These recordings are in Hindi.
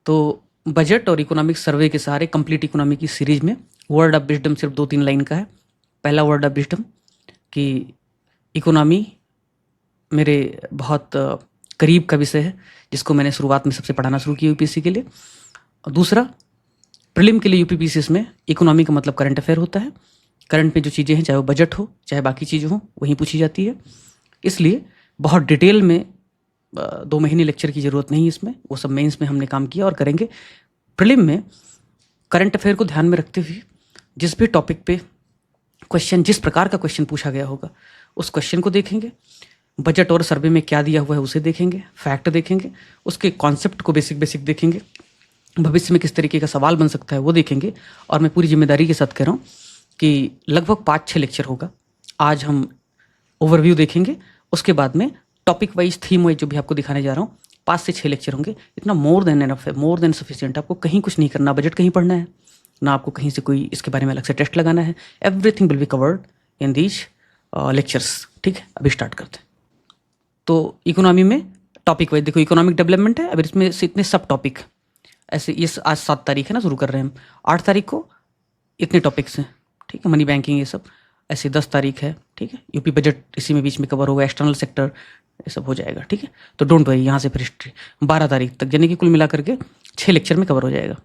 तो बजट और इकोनॉमिक सर्वे के सहारे कंप्लीट इकोनॉमी की सीरीज में वर्ड ऑफ विजडम सिर्फ 2-3 लाइन का है। पहला वर्ड ऑफ विजडम कि इकोनॉमी मेरे बहुत करीब का विषय है, जिसको मैंने शुरुआत में सबसे पढ़ाना शुरू किया यूपीएससी के लिए। और दूसरा, प्रीलिम के लिए यूपीपीसीएस में इकोनॉमी का मतलब करंट अफेयर होता है। करंट में जो चीज़ें हैं, चाहे वो बजट हो चाहे बाकी चीज़ें हों, वहीं पूछी जाती है। इसलिए बहुत डिटेल में 2 महीने लेक्चर की ज़रूरत नहीं है इसमें, वो सब मेंस में हमने काम किया और करेंगे। प्रीलिम में करंट अफेयर को ध्यान में रखते हुए जिस भी टॉपिक पे क्वेश्चन, जिस प्रकार का क्वेश्चन पूछा गया होगा, उस क्वेश्चन को देखेंगे। बजट और सर्वे में क्या दिया हुआ है उसे देखेंगे, फैक्ट देखेंगे, उसके कॉन्सेप्ट को बेसिक देखेंगे, भविष्य में किस तरीके का सवाल बन सकता है वो देखेंगे। और मैं पूरी जिम्मेदारी के साथ कह रहा हूँ कि लगभग 5-6 लेक्चर होगा। आज हम ओवरव्यू देखेंगे, उसके बाद में टॉपिक वाइज, थीम वाइज जो भी आपको दिखाने जा रहा हूँ, 5 से 6 लेक्चर होंगे। इतना मोर देन एनफ है, मोर देन सफिशिएंट। आपको कहीं कुछ नहीं करना, बजट कहीं पढ़ना है ना, आपको कहीं से कोई इसके बारे में अलग से टेस्ट लगाना है। Everything will be covered in these lectures. ठीक है, अभी स्टार्ट करते हैं। तो इकोनॉमी में टॉपिक वाइज देखो, इकोनॉमिक डेवलपमेंट है। अब इसमें से इतने सब टॉपिक ऐसे, ये आज 7 तारीख है ना, शुरू कर रहे हैं हम। 8 तारीख को इतने टॉपिक्स हैं, ठीक है, मनी बैंकिंग ये सब। ऐसे 10 तारीख है, ठीक है, यूपी बजट इसी में बीच में कवर होगा, एक्सटर्नल सेक्टर ये सब हो जाएगा, ठीक है। तो डोंट वरी, यहाँ से फिर हिस्ट्री 12 तारीख तक, यानी कि कुल मिला करके 6 लेक्चर में कवर हो जाएगा।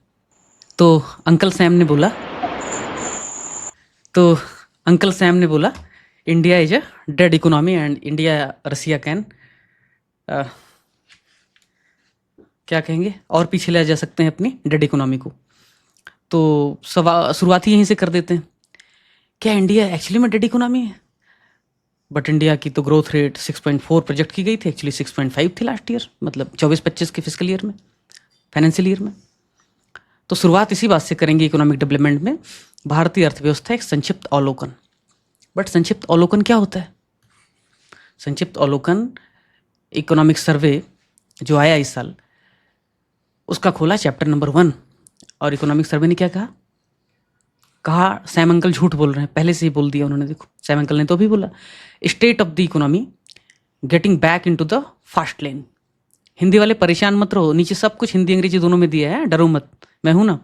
तो अंकल सैम ने बोला India is a dead economy and India Russia can क्या कहेंगे, और पीछे ले जा सकते हैं अपनी डेड इकोनॉमी को। तो शुरुआत ही यहीं से कर देते हैं। क्या इंडिया एक्चुअली में डेड इकोनॉमी है? बट इंडिया की तो ग्रोथ रेट 6.4 प्रोजेक्ट की गई थी, एक्चुअली 6.5 थी लास्ट ईयर, मतलब 24-25 के फिजिकल ईयर में, फाइनेंशियल ईयर में। तो शुरुआत इसी बात से करेंगे, इकोनॉमिक डेवलपमेंट में भारतीय अर्थव्यवस्था एक संक्षिप्त अवलोकन। बट संक्षिप्त अवलोकन क्या होता है? संक्षिप्त अवलोकन इकोनॉमिक सर्वे जो आया इस साल, उसका खोला चैप्टर नंबर 1, और इकोनॉमिक सर्वे ने क्या कहा, सैम अंकल झूठ बोल रहे हैं, पहले से ही बोल दिया उन्होंने। देखो, सैम अंकल ने तो अभी बोला, state of the economy getting back into the fast lane. Hindi वाले परेशान मत रहो, नीचे सब कुछ हिंदी अंग्रेजी दोनों में दिया है, डरो मत, मैं हूं ना।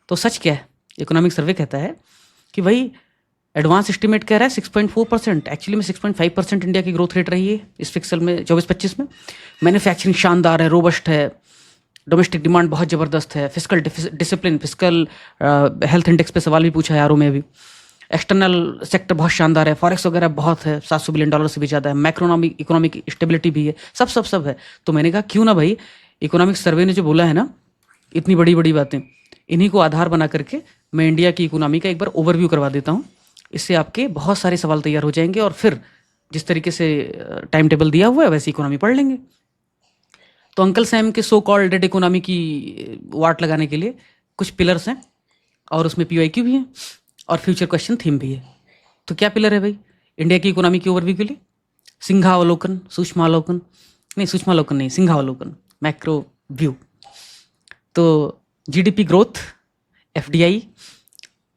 तो सच क्या है? इकोनॉमिक सर्वे कहता है कि भाई एडवांस एस्टिमेट कह रहा है 6.4%, एक्चुअली में 6.5% इंडिया की ग्रोथ रेट रही है इस फिक्सल में, 24-25 में। मैन्युफैक्चरिंग शानदार है, रोबस्ट है, डोमेस्टिक डिमांड बहुत ज़बरदस्त है, physical discipline, physical health index पे सवाल भी पूछा है आरओ में भी। एक्सटर्नल सेक्टर बहुत शानदार है, फॉरेक्स वगैरह बहुत है, $700 बिलियन से भी ज़्यादा है, मैक्रोनॉमिक इकोनॉमिक स्टेबिलिटी भी है, सब है। तो मैंने कहा क्यों ना भाई, इकोनॉमिक सर्वे ने जो बोला है ना, इतनी बड़ी बड़ी बातें, इन्हीं को आधार बना करके मैं इंडिया की इकोनॉमी का एक बार ओवरव्यू करवा देता हूँ। इससे आपके बहुत सारे सवाल तैयार हो जाएंगे, और फिर जिस तरीके से टाइम टेबल दिया हुआ है वैसे इकोनॉमी पढ़ लेंगे। तो अंकल सैम के सो कॉल्ड डेड इकोनॉमी की वाट लगाने के लिए कुछ पिलर्स हैं, और उसमें पीवाईक्यू भी है और फ्यूचर क्वेश्चन थीम भी है। तो क्या पिलर है भाई इंडिया की इकोनॉमी की ओवरव्यू के लिए? सिंहावलोकन, सूक्ष्मावलोकन नहीं, सिंहावलोकन, मैक्रो व्यू। तो GDP growth, FDI,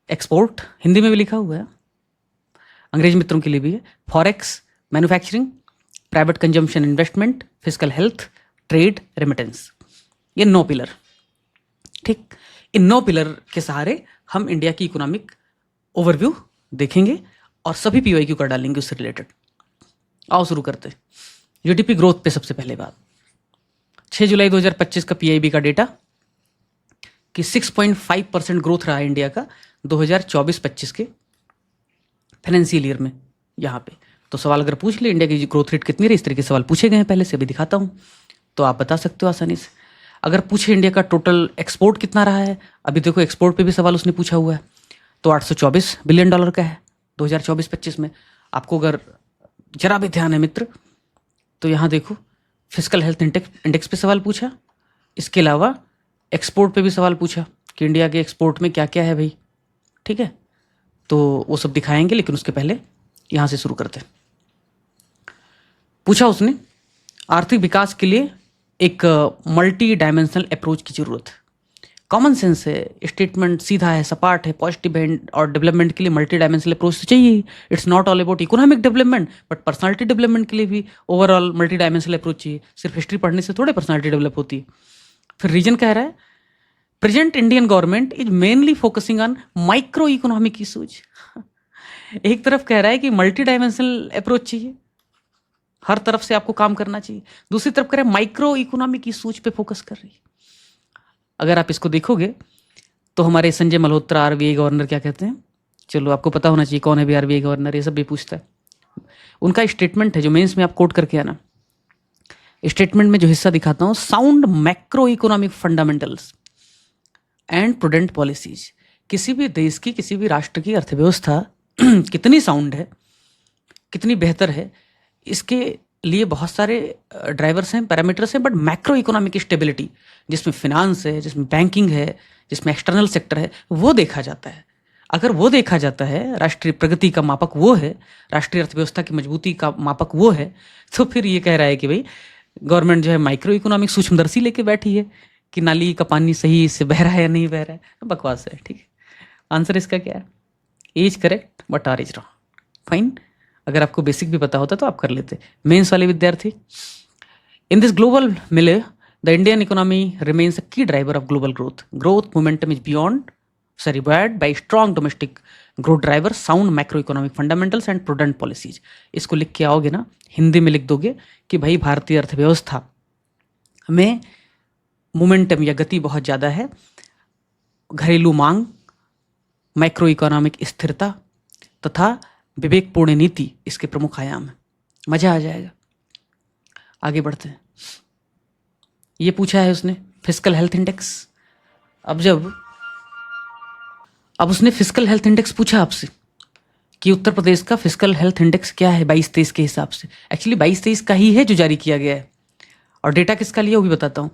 export, Hindi में भी लिखा हुआ है, अंग्रेज मित्रों के लिए भी है, forex, manufacturing, private consumption, investment, physical health, trade, remittance. ये 9 पिलर, ठीक। इन 9 पिलर के सहारे हम इंडिया की इकोनॉमिक ओवरव्यू देखेंगे और सभी पीवाईक्यू कर डालेंगे उससे रिलेटेड। आओ शुरू करते हैं। जीडीपी ग्रोथ पे सबसे पहले बात, 6 जुलाई 2025 का पीआईबी का डेटा कि 6.5% ग्रोथ रहा है इंडिया का 2024-25 के फाइनेंशियल ईयर में। यहाँ पे तो सवाल अगर पूछ ले इंडिया की ग्रोथ रेट कितनी रही, इस तरह के सवाल पूछे गए हैं पहले से, अभी दिखाता हूँ, तो आप बता सकते हो आसानी से। अगर पूछे इंडिया का टोटल एक्सपोर्ट कितना रहा है, अभी देखो एक्सपोर्ट पे भी सवाल उसने पूछा हुआ है, तो $824 बिलियन का है 2024-25 में। आपको अगर जरा भी ध्यान है मित्र, तो यहाँ देखो फिजिकल हेल्थ इंडेक्स पे सवाल पूछा, इसके अलावा एक्सपोर्ट पे भी सवाल पूछा कि इंडिया के एक्सपोर्ट में क्या क्या है भाई, ठीक है। तो वो सब दिखाएंगे, लेकिन उसके पहले यहाँ से शुरू करते हैं। पूछा उसने आर्थिक विकास के लिए एक मल्टी डायमेंशनल अप्रोच की जरूरत है। कॉमन सेंस है, स्टेटमेंट सीधा है, सपाट है, पॉजिटिव है, और डेवलपमेंट के लिए मल्टी डायमेंशनल अप्रोच तो चाहिए। It's not all about economic development, but personality development के लिए भी ओवरऑल मल्टी डायमेंशनल अप्रोच चाहिए। सिर्फ हिस्ट्री पढ़ने से थोड़े पर्सनालिटी डेवलप होती है। फिर रीजन कह रहा है present Indian government is mainly focusing on micro economic issues. एक तरफ कह रहा है कि मल्टी डायमेंशनल अप्रोच चाहिए, हर तरफ से आपको काम करना चाहिए, दूसरी तरफ कह रहा है माइक्रो इकोनॉमिक इशूज पे फोकस कर रही है। अगर आप इसको देखोगे तो हमारे संजय मल्होत्रा आरबीआई गवर्नर क्या कहते हैं, चलो आपको पता होना चाहिए कौन है भी आरबीआई गवर्नर, ये सब भी पूछता है। उनका स्टेटमेंट है जो मेंस में आप कोट करके आना। स्टेटमेंट में जो हिस्सा दिखाता हूं, sound macro economic fundamentals and prudent policies. किसी भी देश की, किसी भी राष्ट्र की अर्थव्यवस्था कितनी साउंड है, कितनी बेहतर है, इसके लिए बहुत सारे ड्राइवर्स हैं, पैरामीटर्स हैं, बट मैक्रो इकोनॉमिक स्टेबिलिटी जिसमें फिनांस है, जिसमें बैंकिंग है, जिसमें एक्सटर्नल सेक्टर है, वो देखा जाता है। अगर वो देखा जाता है, राष्ट्रीय प्रगति का मापक वो है, राष्ट्रीय अर्थव्यवस्था की मजबूती का मापक वो है, तो फिर ये कह रहा है कि भाई गवर्नमेंट जो है माइक्रो इकोनॉमिक सूक्ष्मदर्शी लेके बैठी है कि नाली का पानी सही से बह रहा है या नहीं बह रहा है, तो बकवास है। ठीक है, आंसर इसका क्या है? Is correct but R is wrong. Fine, अगर आपको बेसिक भी पता होता तो आप कर लेते। मेंस वाले विद्यार्थी, in this global milieu the Indian economy remains a key driver of global growth. Growth momentum is buoyed by strong domestic growth driver, sound macroeconomic fundamentals and prudent policies। इसको लिख के आओगे ना, हिंदी में लिख दोगे कि भाई भारतीय अर्थव्यवस्था में मोमेंटम या गति बहुत ज़्यादा है, घरेलू मांग, माइक्रो इकोनॉमिक स्थिरता तथा विवेकपूर्ण नीति इसके प्रमुख आयाम है। मजा आ जाएगा। आगे बढ़ते हैं। ये पूछा है उसने फिस्कल हेल्थ इंडेक्स। अब उसने फिस्कल हेल्थ इंडेक्स पूछा आपसे कि उत्तर प्रदेश का फिस्कल हेल्थ इंडेक्स क्या है 22-23 के हिसाब से। एक्चुअली 22-23 का ही है जो जारी किया गया है, और डेटा किसका लिया वो भी बताता हूँ।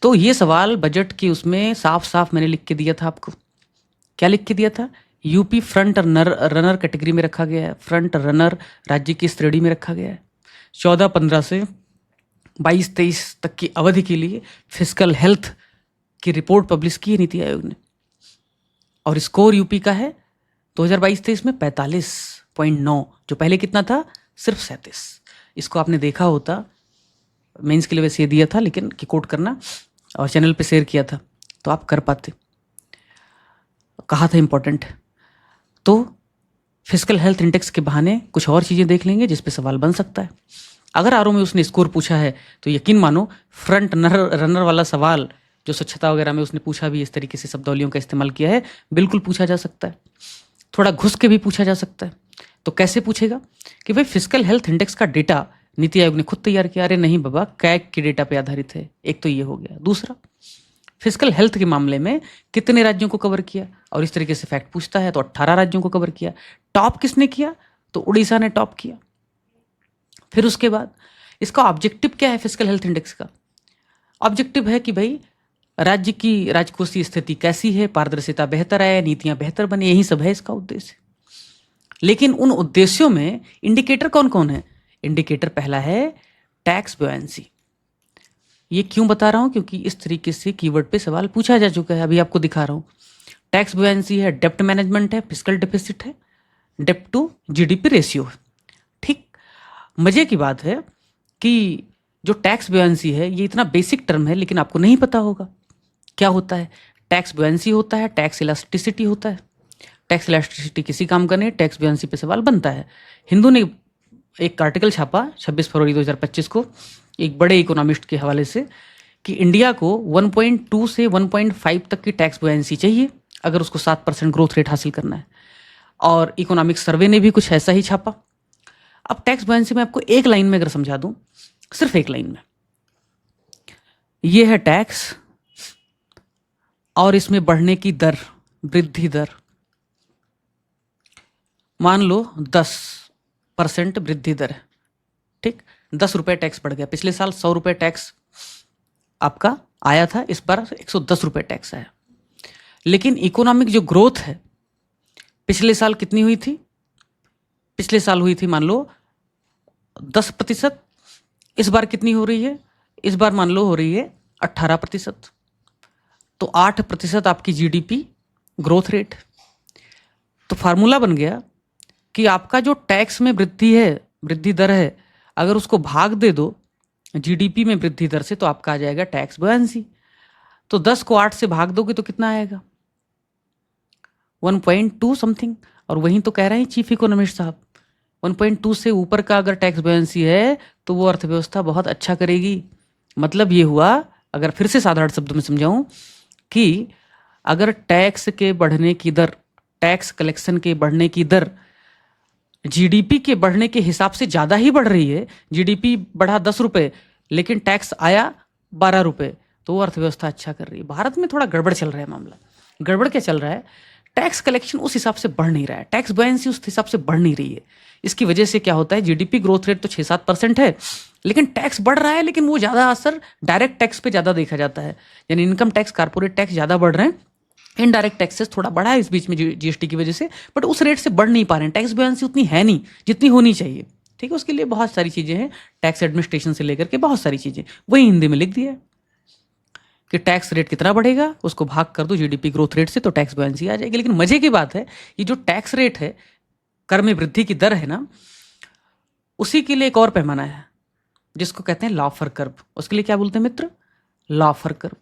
तो ये सवाल बजट की उसमें साफ साफ मैंने लिख के दिया था आपको। क्या लिख के दिया था? यूपी फ्रंट रनर कैटेगरी में रखा गया है, फ्रंट रनर राज्य की श्रेणी में रखा गया है। 14-15 से 22-23 तक की अवधि के लिए फिस्कल हेल्थ की रिपोर्ट पब्लिश की है नीति आयोग ने, और स्कोर यूपी का है 2022-23 में 45.9, जो पहले कितना था? सिर्फ 37। इसको आपने देखा होता, मेंस के लिए वैसे ये दिया था लेकिन कि कोट करना, और चैनल पे शेयर किया था तो आप कर पाते, कहा था इंपॉर्टेंट। तो फिस्कल हेल्थ इंडेक्स के बहाने कुछ और चीज़ें देख लेंगे जिस पे सवाल बन सकता है। अगर आरओ में उसने स्कोर पूछा है तो यकीन मानो फ्रंट रनर वाला सवाल जो स्वच्छता वगैरह में उसने पूछा भी, इस तरीके से शब्दावलियों का इस्तेमाल किया है, बिल्कुल पूछा जा सकता है। थोड़ा घुस के भी पूछा जा सकता है। तो कैसे पूछेगा कि भाई फिस्कल हेल्थ इंडेक्स का डेटा नीति आयोग ने खुद तैयार किया? अरे नहीं बाबा, कैग के डेटा पे आधारित है। एक तो ये हो गया। दूसरा, फिस्कल हेल्थ के मामले में कितने राज्यों को कवर किया, और इस तरीके से फैक्ट पूछता है तो 18 राज्यों को कवर किया। टॉप किसने किया? तो उड़ीसा ने टॉप किया। फिर उसके बाद इसका ऑब्जेक्टिव क्या है? फिस्कल हेल्थ इंडेक्स का ऑब्जेक्टिव है कि भाई राज्य की राजकोषीय स्थिति कैसी है, पारदर्शिता बेहतर आए, नीतियां बेहतर बने, यही सब है इसका उद्देश्य। लेकिन उन उद्देश्यों में इंडिकेटर कौन कौन है? इंडिकेटर पहला है टैक्स बुओयेंसी। ये क्यों बता रहा हूं? क्योंकि इस तरीके से कीवर्ड पे सवाल पूछा जा चुका है, अभी आपको दिखा रहा हूं। टैक्स बुओयेंसी है, डेप्ट मैनेजमेंट है, फिस्कल डेफिसिट है, डेप्ट टू जीडीपी रेशियो है। ठीक, मजे की बात है कि जो टैक्स बुओयेंसी है ये इतना बेसिक टर्म है लेकिन आपको नहीं पता होगा क्या होता है। टैक्स बुओयेंसी होता है, टैक्स इलास्टिसिटी होता है। टैक्स इलास्टिसिटी किसी काम का नहीं, टैक्स बुओयेंसी पे सवाल बनता है। हिंदू ने एक आर्टिकल छापा 26 फरवरी 2025 को एक बड़े इकोनॉमिस्ट के हवाले से कि इंडिया को 1.2 से 1.5 तक की टैक्स बुओयेंसी चाहिए अगर उसको 7% ग्रोथ रेट हासिल करना है। और इकोनॉमिक सर्वे ने भी कुछ ऐसा ही छापा। अब टैक्स बुओयेंसी में आपको एक लाइन में अगर समझा दूं, सिर्फ एक लाइन में, ये है टैक्स और इसमें बढ़ने की दर, वृद्धि दर। मान लो 10% वृद्धि दर है। ठीक, 10 रुपये टैक्स बढ़ गया। पिछले साल 100 रुपये टैक्स आपका आया था, इस बार 110 रुपये टैक्स आया। लेकिन इकोनॉमिक जो ग्रोथ है पिछले साल कितनी हुई थी? पिछले साल हुई थी मान लो 10%। इस बार कितनी हो रही है? इस बार मान लो हो रही है 18%। तो 8% आपकी जीडीपी ग्रोथ रेट। तो फार्मूला बन गया कि आपका जो टैक्स में वृद्धि है, वृद्धि दर है, अगर उसको भाग दे दो जीडीपी में वृद्धि दर से तो आपका आ जाएगा टैक्स बुओयेंसी। तो 10 को 8 से भाग दोगे तो कितना आएगा? 1.2 समथिंग। और वहीं तो कह रहे हैं चीफ इकोनॉमिस्ट साहब, 1.2 से ऊपर का अगर टैक्स बुओयेंसी है तो वो अर्थव्यवस्था बहुत अच्छा करेगी। मतलब ये हुआ, अगर फिर से साधारण शब्दों में समझाऊं, कि अगर टैक्स के बढ़ने की दर, टैक्स कलेक्शन के बढ़ने की दर जीडीपी के बढ़ने के हिसाब से ज़्यादा ही बढ़ रही है, जीडीपी बढ़ा 10 रुपये लेकिन टैक्स आया 12 रुपये, तो वो अर्थव्यवस्था अच्छा कर रही है। भारत में थोड़ा गड़बड़ चल रहा है मामला। गड़बड़ क्या चल रहा है? टैक्स कलेक्शन उस हिसाब से बढ़ नहीं रहा है, टैक्स बुओयेंसी उस हिसाब से बढ़ नहीं रही है। इसकी वजह से क्या होता है, जीडीपी ग्रोथ रेट तो 6-7% है, लेकिन टैक्स बढ़ रहा है, लेकिन वो ज़्यादा असर डायरेक्ट टैक्स पे ज़्यादा देखा जाता है। यानी इनकम टैक्स, कारपोरेट टैक्स ज़्यादा बढ़ रहे हैं, इनडायरेक्ट टैक्सेस थोड़ा बढ़ा है इस बीच में जीएसटी की वजह से, बट उस रेट से बढ़ नहीं पा रहे हैं। टैक्स बुओयेंसी उतनी है नहीं जितनी होनी चाहिए। ठीक है, उसके लिए बहुत सारी चीज़ें हैं, टैक्स एडमिनिस्ट्रेशन से लेकर के बहुत सारी चीज़ें, वही हिंदी में लिख दिया है कि टैक्स रेट कितना बढ़ेगा उसको भाग कर दो जीडीपी ग्रोथ रेट से तो टैक्स बुओयेंसी आ जाएगी। लेकिन मजे की बात है, ये जो टैक्स रेट है, कर में वृद्धि की दर है ना, उसी के लिए एक और पैमाना है जिसको कहते हैं लॉफर कर्व। उसके लिए क्या बोलते हैं मित्र? लॉफर कर्व।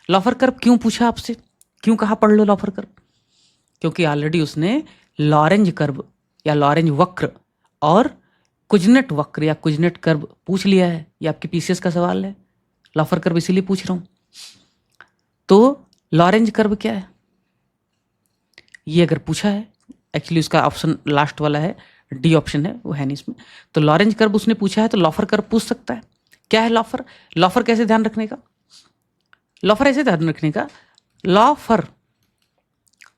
लॉफर कर्व क्यों पूछा आपसे, क्यों कहा पढ़ लो लॉफर कर्व? क्योंकि ऑलरेडी उसने लॉरेंज कर्व या लॉरेंज वक्र और कुजनेट वक्र या कुजनेट कर्व पूछ लिया है। ये आपके पीसीएस का सवाल है, लॉफर कर्व इसीलिए पूछ रहा हूं। तो लॉरेंज कर्व क्या है ये अगर पूछा है, एक्चुअली उसका ऑप्शन लास्ट वाला है, डी ऑप्शन है, वो है नहीं इसमें। तो लॉरेंज कर्व उसने पूछा है, तो लॉफर कर्व पूछ सकता है। क्या है लॉफर? लॉफर कैसे ध्यान रखने का? लॉफर ऐसे ध्यान रखने का, लॉफर,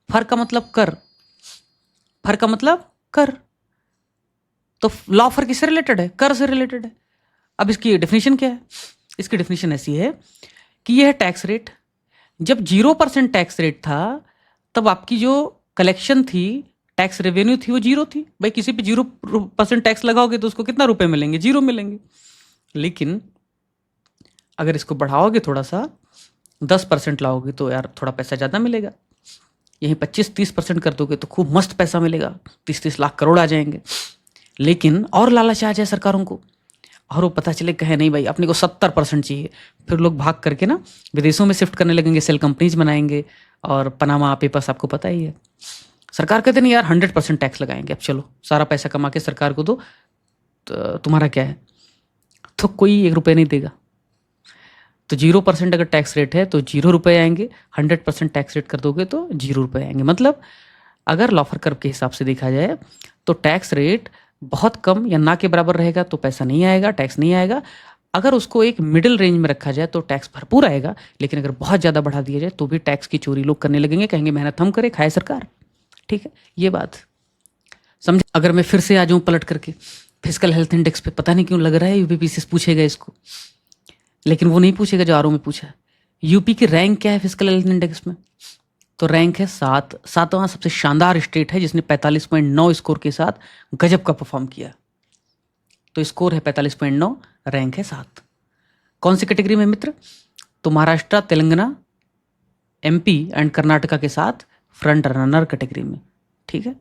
फर का मतलब कर, फर का मतलब कर, तो लॉफर किससे रिलेटेड है? कर से रिलेटेड है। अब इसकी डेफिनेशन क्या है? इसकी डेफिनेशन ऐसी है कि यह है टैक्स रेट। जब 0% टैक्स रेट था तब आपकी जो कलेक्शन थी, टैक्स रेवेन्यू थी, वो 0 थी। भाई किसी पे 0% टैक्स लगाओगे तो उसको कितना रुपए मिलेंगे? 0 मिलेंगे। लेकिन अगर इसको बढ़ाओगे थोड़ा सा, 10% लाओगे तो यार थोड़ा पैसा ज़्यादा मिलेगा। यहीं 25-30% कर दोगे तो खूब मस्त पैसा मिलेगा, 30-30 लाख करोड़ आ जाएंगे। लेकिन और लालच आ जाए सरकारों को और वो पता चले कहे नहीं भाई अपने को 70% चाहिए, फिर लोग भाग करके ना विदेशों में शिफ्ट करने लगेंगे, सेल कंपनीज बनाएंगे, और पनामा पेपर्स आपको पता ही है। सरकार कहते नहीं यार 100% टैक्स लगाएंगे, अब चलो सारा पैसा कमा के सरकार को दो, तो तुम्हारा क्या है, तो कोई 1 रुपये नहीं देगा। तो 0% अगर टैक्स रेट है तो 0 रुपये आएंगे, 100% टैक्स रेट कर दोगे तो 0 रुपये आएंगे। मतलब अगर लॉफर कर्व के हिसाब से देखा जाए तो टैक्स रेट बहुत कम या ना के बराबर रहेगा तो पैसा नहीं आएगा, टैक्स नहीं आएगा। अगर उसको एक मिडिल रेंज में रखा जाए तो टैक्स भरपूर आएगा, लेकिन अगर बहुत ज़्यादा बढ़ा दिया जाए तो भी टैक्स की चोरी लोग करने लगेंगे, कहेंगे मेहनत हम करें, खाए सरकार। ठीक है, ये बात समझ। अगर मैं फिर से आ जाऊँ पलट करके फिजिकल हेल्थ इंडेक्स पे, पता नहीं क्यों लग रहा है यूपीपीसीएस पूछेगा इसको, लेकिन वो नहीं पूछेगा जो आरओ में पूछा है। यूपी की रैंक क्या है फिजिकल हेल्थ इंडेक्स में? तो रैंक है 7वां सबसे शानदार स्टेट है जिसने 45.9 स्कोर के साथ गजब का परफॉर्म किया। तो स्कोर है 45.9, रैंक है 7। कौन सी कैटेगरी में मित्र? तो महाराष्ट्र, तेलंगाना, एमपी एंड कर्नाटका के साथ फ्रंट रनर कैटेगरी में। ठीक है,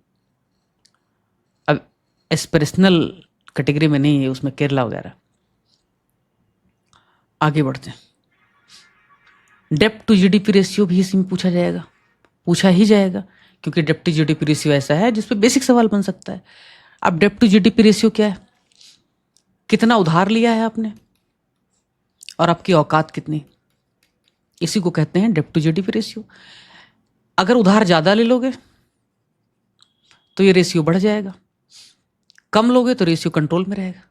अब एस्पिरेशनल कैटेगरी में नहीं है, उसमें केरला वगैरह। आगे बढ़ते हैं। डेप्ट टू जीडीपी रेशियो भी इसी में पूछा जाएगा, पूछा ही जाएगा, क्योंकि डेप्ट टू जीडीपी रेशियो ऐसा है जिस पे बेसिक सवाल बन सकता है। अब डेप्ट टू जीडीपी रेशियो क्या है? कितना उधार लिया है आपने और आपकी औकात कितनी, इसी को कहते हैं डेप्ट टू जीडीपी रेशियो। अगर उधार ज़्यादा ले लोगे तो ये रेशियो बढ़ जाएगा, कम लोगे तो रेशियो कंट्रोल में रहेगा।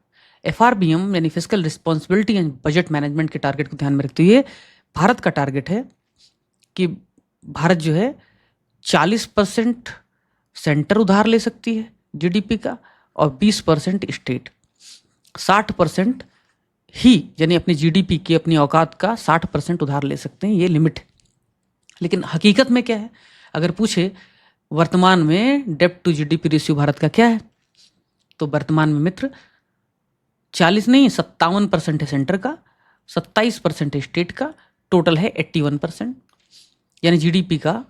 एफआरबीएम यानी physical responsibility and budget management के टारगेट को ध्यान में रखते हुए भारत का टारगेट है कि भारत जो है 40% सेंटर उधार ले सकती है जीडीपी का और 20% स्टेट, 60% ही यानी अपनी जीडीपी की अपनी औकात का 60% उधार ले सकते हैं, ये लिमिट है। लेकिन हकीकत में क्या है? अगर पूछे वर्तमान में डेप्ट टू जीडीपी रेशियो भारत का क्या है, तो वर्तमान में मित्र 40 नहीं 57% है सेंटर का, 27% है स्टेट का, टोटल है 81%। यानी जीडीपी का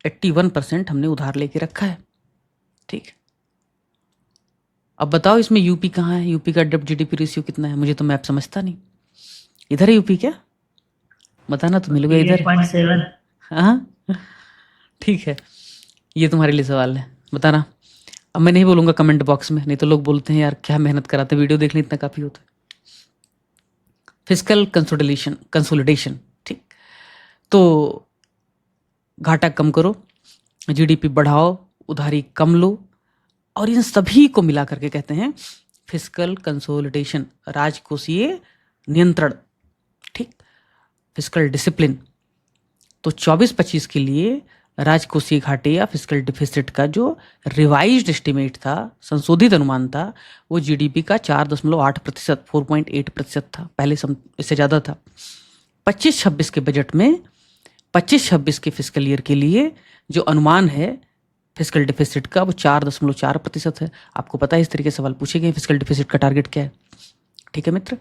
81% हमने उधार लेके रखा है। ठीक, अब बताओ इसमें यूपी कहाँ है? यूपी का डेप्ट जीडीपी रेशियो कितना है? मुझे तो मैप समझता नहीं, इधर है यूपी क्या? बताना तो मिलोगे इधर। 58.7। हाँ ठीक है, ये तुम्हारे लिए सवाल है, बताना। अब मैं नहीं बोलूँगा कमेंट बॉक्स में, नहीं तो लोग बोलते हैं यार क्या मेहनत कराते हैं, वीडियो देख लें इतना काफ़ी होता है। फिजिकल कंसोलिडेशन, ठीक। तो घाटा कम करो, जीडीपी बढ़ाओ, उधारी कम लो, और इन सभी को मिला करके कहते हैं फिजिकल कंसोलिडेशन, राजकोषीय नियंत्रण, ठीक। Physical discipline. तो 24-25 के लिए राजकोषीय घाटे या फिजिकल डिफिसिट का जो रिवाइज्ड एस्टिमेट था, संशोधित अनुमान था, वो जीडीपी का 4.8%, 4.8% था, पहले इससे ज़्यादा था। 25-26 के बजट में 25-26 के फिजिकल ईयर के लिए जो अनुमान है फिजिकल डिफिसिट का, वो 4.4% है। आपको पता है इस तरीके से सवाल पूछे गए, फिजिकल डिफिसिट का टारगेट क्या है, ठीक है मित्र।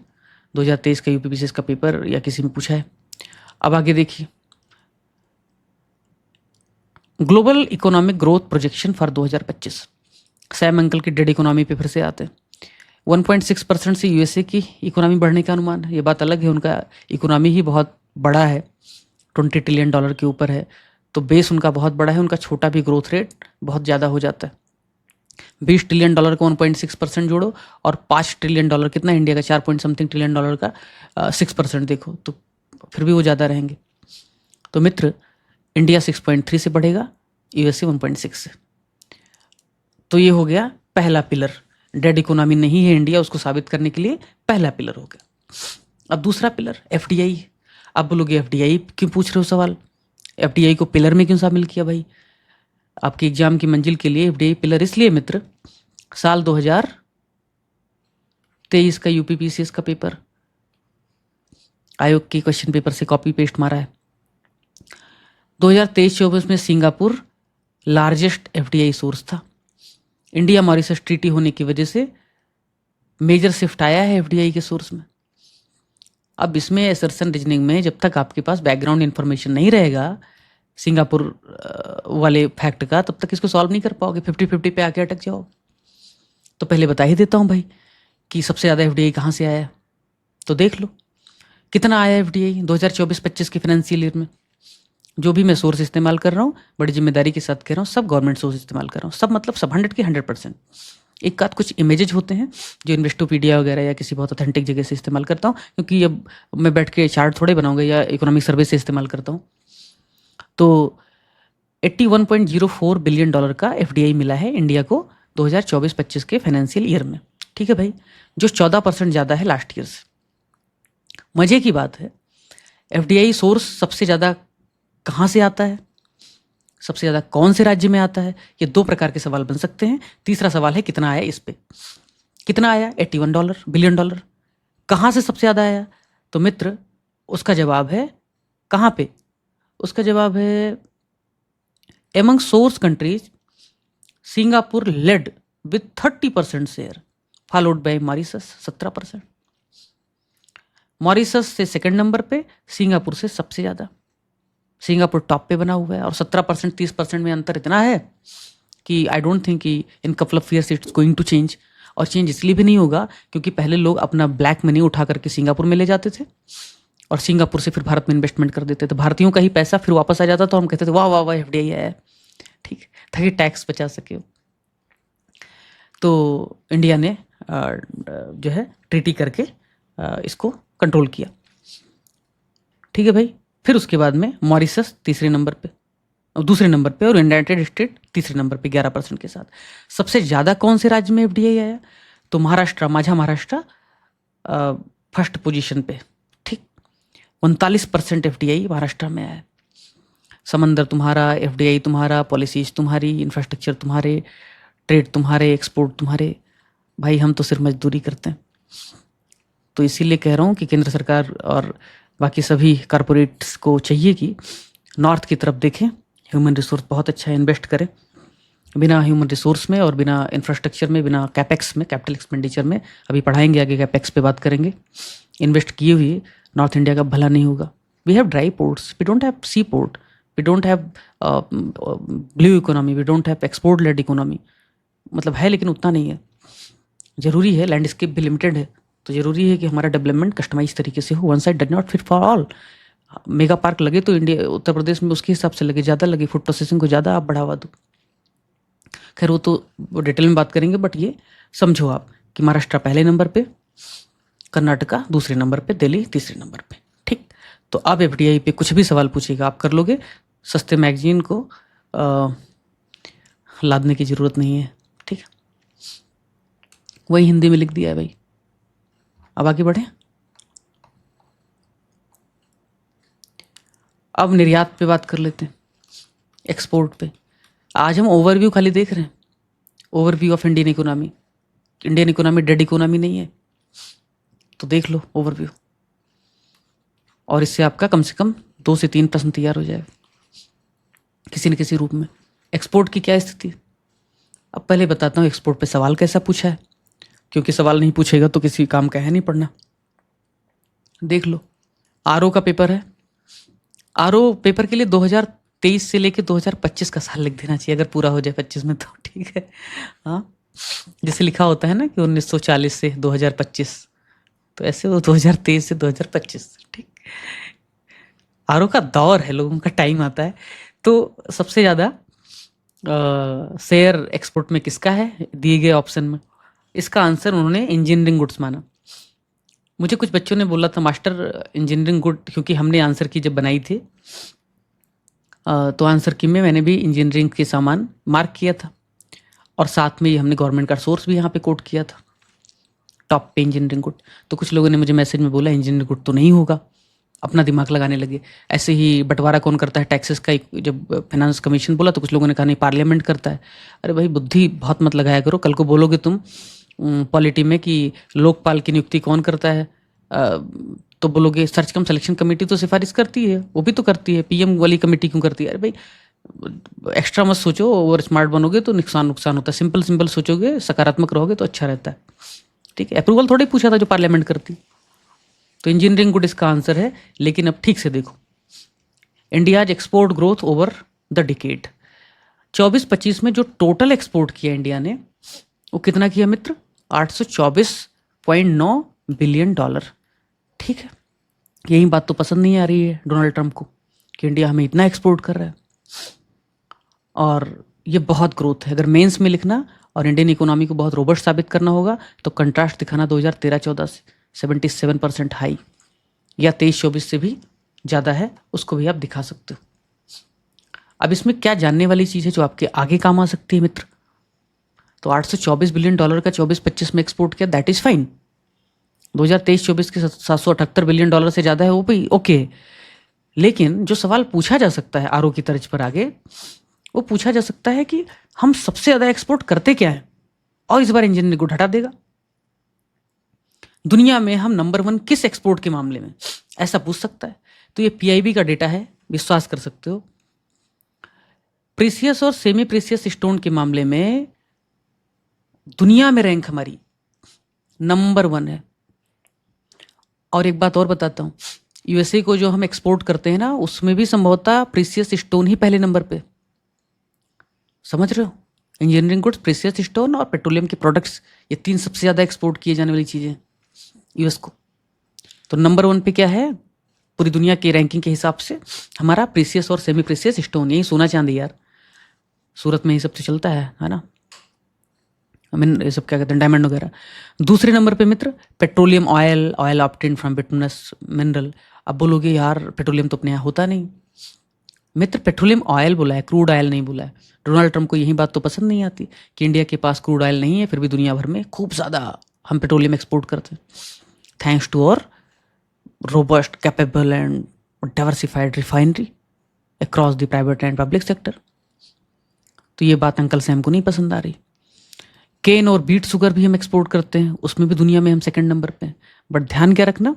2023 का यूपीपीसीएस का पेपर या किसी में पूछा है। अब आगे देखिए, global economic growth projection for 2025, Sam uncle की डेड इकोनॉमी पे फिर से आते हैं। 1.6% से यूएसए की इकोनॉमी बढ़ने का अनुमान है। ये बात अलग है, उनका इकोनॉमी ही बहुत बड़ा है, $20 ट्रिलियन के ऊपर है, तो बेस उनका बहुत बड़ा है, उनका छोटा भी ग्रोथ रेट बहुत ज़्यादा हो जाता है। $20 ट्रिलियन को 1.6% जोड़ो, और $5 ट्रिलियन कितना इंडिया का, 4 पॉइंट समथिंग ट्रिलियन का 6% देखो, तो फिर भी वो ज़्यादा रहेंगे। तो मित्र, इंडिया 6.3 से बढ़ेगा, यूएसए 1.6 से। तो ये हो गया पहला पिलर, डेड इकोनॉमी नहीं है इंडिया, उसको साबित करने के लिए पहला पिलर हो गया। अब दूसरा पिलर एफडीआई। अब बोलोगे एफडीआई क्यों पूछ रहे हो सवाल, एफडीआई को पिलर में क्यों शामिल किया भाई। आपकी एग्जाम की मंजिल के लिए एफडीआई पिलर इसलिए मित्र, साल 2023 का यूपीपीसीएस का पेपर आयोग के क्वेश्चन पेपर से कॉपी पेस्ट मारा है। 2023-24 में सिंगापुर लार्जेस्ट एफडीआई सोर्स था। इंडिया मॉरिशस ट्रीटी होने की वजह से मेजर शिफ्ट आया है एफडीआई के सोर्स में। अब इसमें एसर्शन रीजनिंग में जब तक आपके पास बैकग्राउंड इन्फॉर्मेशन नहीं रहेगा सिंगापुर वाले फैक्ट का, तब तक इसको सॉल्व नहीं कर पाओगे, 50-50 पे आके अटक जाओ। तो पहले बता ही देता हूँ भाई कि सबसे ज़्यादा एफडीआई कहाँ से आया है, तो देख लो कितना आया एफडीआई 2024-25 के फाइनेंशियल ईयर में। जो भी मैं सोर्स इस्तेमाल कर रहा हूँ बड़ी जिम्मेदारी के साथ कह रहा हूँ, सब गवर्नमेंट सोर्स इस्तेमाल कर रहा हूँ, सब मतलब सब 100 के 100%। एक आध कुछ इमेजेज होते हैं जो इन्वेस्टोपीडिया वगैरह या किसी बहुत ऑथेंटिक जगह से इस्तेमाल करता हूँ, क्योंकि अब मैं बैठ के चार्ट थोड़े बनाऊंगा, या इकोनॉमिक सर्वे से इस्तेमाल करता हूँ। तो $81.04 बिलियन का एफडीआई मिला है इंडिया को 2024-25 के फाइनेंशियल ईयर में, ठीक है भाई, जो 14% ज़्यादा है लास्ट ईयर से। मजे की बात है, एफडीआई सोर्स सबसे ज़्यादा कहाँ से आता है, सबसे ज़्यादा कौन से राज्य में आता है, ये दो प्रकार के सवाल बन सकते हैं। तीसरा सवाल है कितना आया, इस पे कितना आया, $81 बिलियन, कहाँ से सबसे ज़्यादा आया। तो मित्र उसका जवाब है कहाँ पे, उसका जवाब है among source countries Singapore led with 30% share, followed by Mauritius 17%। Mauritius से सेकंड नंबर पे, सिंगापुर से सबसे ज़्यादा। सिंगापुर टॉप पे बना हुआ है, और 17% 30% में अंतर इतना है कि आई डोंट थिंक कि in couple of years it's going to change. और चेंज इसलिए भी नहीं होगा क्योंकि पहले लोग अपना ब्लैक मनी उठा करके सिंगापुर में ले जाते थे, और सिंगापुर से फिर भारत में इन्वेस्टमेंट कर देते थे, भारतीयों का ही पैसा फिर वापस आ जाता, तो हम कहते थे वाह वाह वाह एफडीआई आया है, ठीक, ताकि टैक्स बचा सके। तो इंडिया ने जो है ट्रीटी करके इसको कंट्रोल किया, ठीक है भाई। फिर उसके बाद में मॉरिशस तीसरे नंबर पे, दूसरे नंबर पे, और यूनाइटेड स्टेट तीसरे नंबर पे 11% के साथ। सबसे ज़्यादा कौन से राज्य में एफडीआई आया, तो महाराष्ट्र, माझा महाराष्ट्र फर्स्ट पोजीशन पे, ठीक, 39% एफडीआई महाराष्ट्र में आया। समंदर तुम्हारा, एफडीआई तुम्हारा, पॉलिसीज तुम्हारी, इंफ्रास्ट्रक्चर तुम्हारे, ट्रेड तुम्हारे, एक्सपोर्ट तुम्हारे, भाई हम तो सिर्फ मजदूरी करते हैं। तो इसीलिए कह रहा हूँ कि केंद्र सरकार और बाकी सभी कॉरपोरेट्स को चाहिए कि नॉर्थ की तरफ देखें, ह्यूमन रिसोर्स बहुत अच्छा इन्वेस्ट करें। बिना ह्यूमन रिसोर्स में और बिना इंफ्रास्ट्रक्चर में, बिना कैपेक्स में, कैपिटल एक्सपेंडिचर में, अभी पढ़ाएंगे आगे कैपेक्स पे बात करेंगे, इन्वेस्ट किए हुए नॉर्थ इंडिया का भला नहीं होगा। We have dry ports, we don't have sea port, we don't have blue economy, we don't have export led economy, मतलब है लेकिन उतना नहीं है। ज़रूरी है, लैंडस्केप भी लिमिटेड है, तो ज़रूरी है कि हमारा डेवलपमेंट कस्टमाइज तरीके से हो। One side does not fit for all. Mega park लगे तो इंडिया उत्तर प्रदेश में उसके हिसाब से लगे, ज़्यादा लगे, फूड प्रोसेसिंग को ज़्यादा आप बढ़ावा दो। खैर वो तो डिटेल में बात करेंगे, बट ये समझो आप कि महाराष्ट्र पहले नंबर पे, कर्नाटका दूसरे नंबर पे, दिल्ली तीसरे नंबर पे। ठीक, तो अब एफडीआई पे कुछ भी सवाल पूछेगा आप कर लोगे, सस्ते मैगजीन को लादने की ज़रूरत नहीं है। ठीक, वही हिंदी में लिख दिया है भाई। अब आगे बढ़े। अब निर्यात पे बात कर लेते हैं, एक्सपोर्ट पे। आज हम ओवरव्यू खाली देख रहे हैं, overview of Indian economy. Indian economy dead economy नहीं है, तो देख लो ओवरव्यू, और इससे आपका कम से कम 2 से 3 प्रश्न तैयार हो जाएगा किसी न किसी रूप में। एक्सपोर्ट की क्या स्थिति। अब पहले बताता हूँ एक्सपोर्ट पे सवाल कैसा पूछा है, क्योंकि सवाल नहीं पूछेगा तो किसी काम का है नहीं पढ़ना। देख लो, आरओ का पेपर है। आरओ पेपर के लिए 2023 से लेके 2025 का साल लिख देना चाहिए, अगर पूरा हो जाए 25 में तो ठीक है। हाँ, जैसे लिखा होता है ना कि 1940 से 2025, तो ऐसे वो 2023 से 2025। ठीक, आरओ का दौर है, लोगों का टाइम आता है। तो सबसे ज़्यादा शेयर एक्सपोर्ट में किसका है दिए गए ऑप्शन में, इसका आंसर उन्होंने इंजीनियरिंग गुड्स माना। मुझे कुछ बच्चों ने बोला था मास्टर इंजीनियरिंग गुड, क्योंकि हमने आंसर की जब बनाई थी तो आंसर की में मैंने भी इंजीनियरिंग के सामान मार्क किया था, और साथ में ये हमने गवर्नमेंट का सोर्स भी यहाँ पे कोट किया था, टॉप पे इंजीनियरिंग गुड। तो कुछ लोगों ने मुझे मैसेज में बोला इंजीनियरिंग गुड तो नहीं होगा, अपना दिमाग लगाने लगे। ऐसे ही बंटवारा कौन करता है टैक्सेस का, जब फाइनेंस कमीशन बोला तो कुछ लोगों ने कहा नहीं पार्लियामेंट करता है। अरे भाई बुद्धि बहुत मत लगाया करो, कल को बोलोगे तुम पॉलिटी में कि लोकपाल की नियुक्ति कौन करता है, तो बोलोगे सर्च कम सिलेक्शन कमेटी तो सिफारिश करती है, वो भी तो करती है, पीएम वाली कमेटी क्यों करती है। अरे भाई एक्स्ट्रा मत सोचो, ओवर स्मार्ट बनोगे तो नुकसान होता है। सिंपल सिंपल सोचोगे, सकारात्मक रहोगे तो अच्छा रहता है। ठीक है, अप्रूवल थोड़ी पूछा था जो पार्लियामेंट करती, तो इंजीनियरिंग गुड इसका आंसर है। लेकिन अब ठीक से देखो, India's export growth over the decade 24-25 में जो टोटल एक्सपोर्ट किया इंडिया ने, वो कितना किया मित्र, 824.9 बिलियन डॉलर। ठीक है, यही बात तो पसंद नहीं आ रही है डोनाल्ड ट्रंप को कि इंडिया हमें इतना एक्सपोर्ट कर रहा है, और ये बहुत ग्रोथ है। अगर मेंस में लिखना और इंडियन इकोनॉमी को बहुत रोबस्ट साबित करना होगा तो कंट्रास्ट दिखाना 2013-14 से 77% हाई, या 23-24 से भी ज़्यादा है, उसको भी आप दिखा सकते हो। अब इसमें क्या जानने वाली चीज़ है जो आपके आगे काम आ सकती है मित्र। तो 824 बिलियन डॉलर का 24-25 में एक्सपोर्ट किया, दैट इज़ फाइन। 2023-24 के 778 बिलियन डॉलर से ज़्यादा है, वो भी ओके। लेकिन जो सवाल पूछा जा सकता है आरओ की तर्ज पर आगे, वो पूछा जा सकता है कि हम सबसे ज़्यादा एक्सपोर्ट करते क्या है, और इस बार इंजीनियरिंग गुड हटा देगा। दुनिया में हम नंबर 1 किस एक्सपोर्ट के मामले में, ऐसा पूछ सकता है। तो ये पीआईबी का डेटा है, विश्वास कर सकते हो। प्रीसियस और सेमी प्रीसियस स्टोन के मामले में दुनिया में रैंक हमारी नंबर 1 है। और एक बात और बताता हूँ, यूएसए को जो हम एक्सपोर्ट करते हैं ना, उसमें भी संभवतः प्रीसियस स्टोन ही पहले नंबर पे। समझ रहे हो, इंजीनियरिंग गुड्स, प्रीसियस स्टोन और पेट्रोलियम के प्रोडक्ट्स, ये 3 सबसे ज़्यादा एक्सपोर्ट किए जाने वाली चीज़ें यूएस को। तो नंबर 1 पे क्या है पूरी दुनिया की रैंकिंग के हिसाब से, हमारा प्रीसियस और सेमी प्रीसियस स्टोन, यही सोना चांदी यार, सूरत में ये सब तो चलता है ना, आई मीन ये सब क्या कहते हैं, डायमंड वगैरह। दूसरे नंबर पे मित्र petroleum oil obtained from bituminous mineral. अब बोलोगे यार पेट्रोलियम तो अपने यहाँ होता नहीं। मित्र पेट्रोलियम ऑयल बोला है, क्रूड ऑयल नहीं बोला है। डोनाल्ड ट्रंप को यही बात तो पसंद नहीं आती कि इंडिया के पास क्रूड ऑयल नहीं है, फिर भी दुनिया भर में खूब ज़्यादा हम पेट्रोलियम एक्सपोर्ट करते हैं, थैंक्स टू और robust, capable and diversified refinery across the private and public sector. तो ये बात अंकल सैम को नहीं पसंद आ रही। केन और बीट शुगर भी हम एक्सपोर्ट करते हैं, उसमें भी दुनिया में हम सेकंड नंबर पे हैं। बट ध्यान क्या रखना,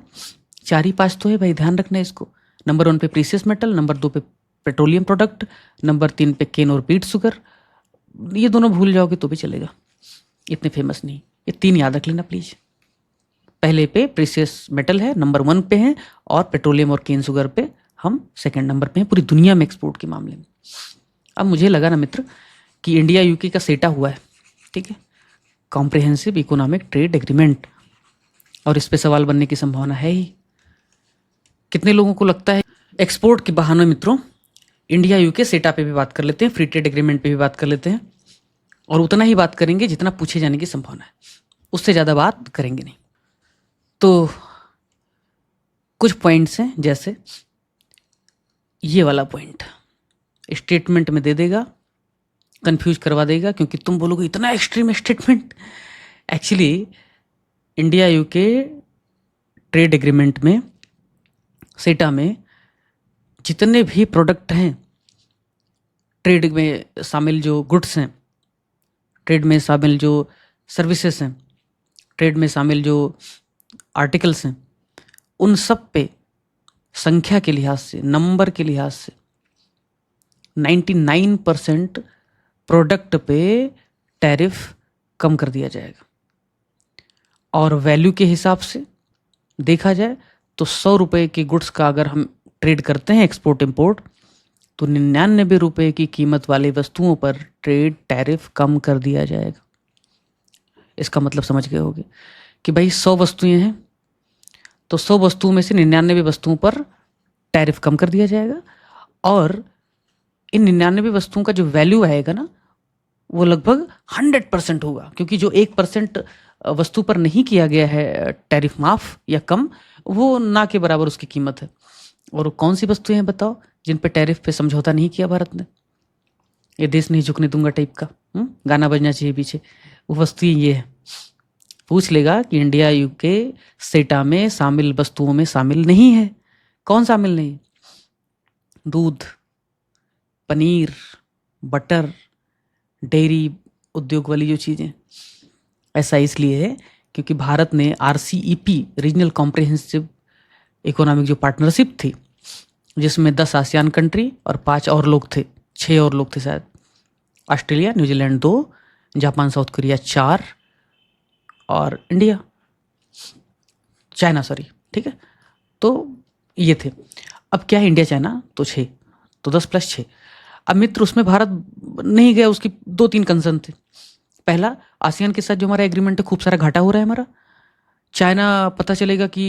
4 ही 5 तो है भाई, ध्यान रखना इसको। नंबर 1 पे प्रीसियस मेटल, नंबर 2 पे पेट्रोलियम प्रोडक्ट, नंबर 3 पे केन और बीट शुगर। ये दोनों भूल जाओगे तो भी चलेगा, इतने फेमस नहीं। ये 3 याद रख लेना प्लीज। पहले पे प्रीसियस मेटल है, नंबर 1 पे है, और पेट्रोलियम और केन शुगर पे हम सेकंड नंबर पे हैं पूरी दुनिया में एक्सपोर्ट के मामले में। अब मुझे लगा ना मित्र कि इंडिया यूके का सेटा हुआ है, ठीक है, कॉम्प्रिहेंसिव इकोनॉमिक ट्रेड एग्रीमेंट, और इस पे सवाल बनने की संभावना है ही। कितने लोगों को लगता है एक्सपोर्ट के बहाने मित्रों इंडिया यूके सेटा पे भी बात कर लेते हैं, फ्री ट्रेड एग्रीमेंट पे भी बात कर लेते हैं, और उतना ही बात करेंगे जितना पूछे जाने की संभावना है, उससे ज़्यादा बात करेंगे नहीं। तो कुछ पॉइंट्स हैं, जैसे ये वाला पॉइंट स्टेटमेंट में दे देगा, कंफ्यूज करवा देगा, क्योंकि तुम बोलोगे इतना extreme statement. Actually India UK trade agreement में, सेटा में जितने भी प्रोडक्ट हैं, ट्रेड में शामिल जो गुड्स हैं, ट्रेड में शामिल जो सर्विसेज हैं, ट्रेड में शामिल जो आर्टिकल्स हैं, उन सब पे संख्या के लिहाज से, नंबर के लिहाज से 99% प्रोडक्ट पे टैरिफ कम कर दिया जाएगा। और वैल्यू के हिसाब से देखा जाए तो 100 रुपये के गुड्स का अगर हम ट्रेड करते हैं एक्सपोर्ट इंपोर्ट, तो 99 रुपये की कीमत वाली वस्तुओं पर ट्रेड टैरिफ कम कर दिया जाएगा। इसका मतलब समझ गए होंगे कि भाई 100 वस्तुएं हैं, तो 100 वस्तुओं में से 99 वस्तुओं पर टैरिफ कम कर दिया जाएगा, और इन 99 वस्तुओं का जो वैल्यू आएगा ना, वो लगभग 100% होगा, क्योंकि जो 1% वस्तु पर नहीं किया गया है टैरिफ माफ या कम, वो ना के बराबर उसकी कीमत है। और कौन सी वस्तुएं हैं बताओ जिन पे टैरिफ पे समझौता नहीं किया भारत ने? ये देश नहीं झुकने दूंगा टाइप का गाना बजना चाहिए पीछे, वो वस्तुएं ये है। पूछ लेगा कि इंडिया यूके सेटा में शामिल वस्तुओं में शामिल नहीं है। कौन शामिल नहीं? दूध, पनीर, बटर, डेयरी उद्योग वाली जो चीज़ें। ऐसा इसलिए है क्योंकि भारत ने RCEP, रीजनल कॉम्प्रिहेंसिव इकोनॉमिक जो पार्टनरशिप थी, जिसमें 10 आसियान कंट्री और 5 और लोग थे, 6 और लोग थे शायद, Australia, New Zealand 2, Japan, south Korea 4, और इंडिया, चाइना, सॉरी, ठीक है। तो ये थे। अब क्या है, इंडिया चाइना तो 6, तो 10 + 6। अब मित्र उसमें भारत नहीं गया, उसकी 2-3 कंसर्न थे। पहला, आसियान के साथ जो हमारा एग्रीमेंट है खूब सारा घाटा हो रहा है हमारा। चाइना पता चलेगा कि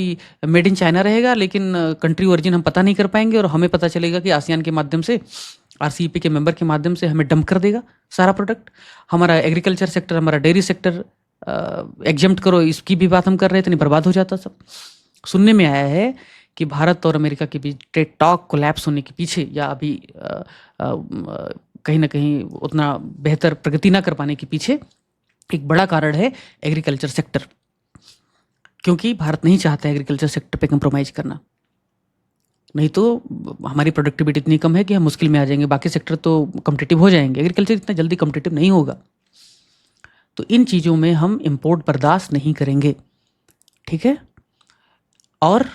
मेड इन चाइना रहेगा, लेकिन कंट्री ओरिजिन हम पता नहीं कर पाएंगे, और हमें पता चलेगा कि आसियान के माध्यम से, RCEP के मेंबर के माध्यम से हमें डंप कर देगा सारा प्रोडक्ट। हमारा एग्रीकल्चर सेक्टर, हमारा डेयरी सेक्टर एग्जम्प्ट करो, इसकी भी बात हम कर रहे थे, नहीं बर्बाद हो जाता सब। सुनने में आया है कि भारत और अमेरिका के बीच ट्रेड टॉक कोलैप्स होने के पीछे, या अभी कहीं ना कहीं उतना बेहतर प्रगति ना कर पाने के पीछे एक बड़ा कारण है एग्रीकल्चर सेक्टर, क्योंकि भारत नहीं चाहता एग्रीकल्चर सेक्टर पे कंप्रोमाइज करना। नहीं तो हमारी प्रोडक्टिविटी इतनी कम है कि हम मुश्किल में आ जाएंगे। बाकी सेक्टर तो कम्पिटिटिव हो जाएंगे, एग्रीकल्चर इतना जल्दी कम्पिटिटिव नहीं होगा। तो इन चीज़ों में हम इंपोर्ट बर्दाश्त नहीं करेंगे, ठीक है। और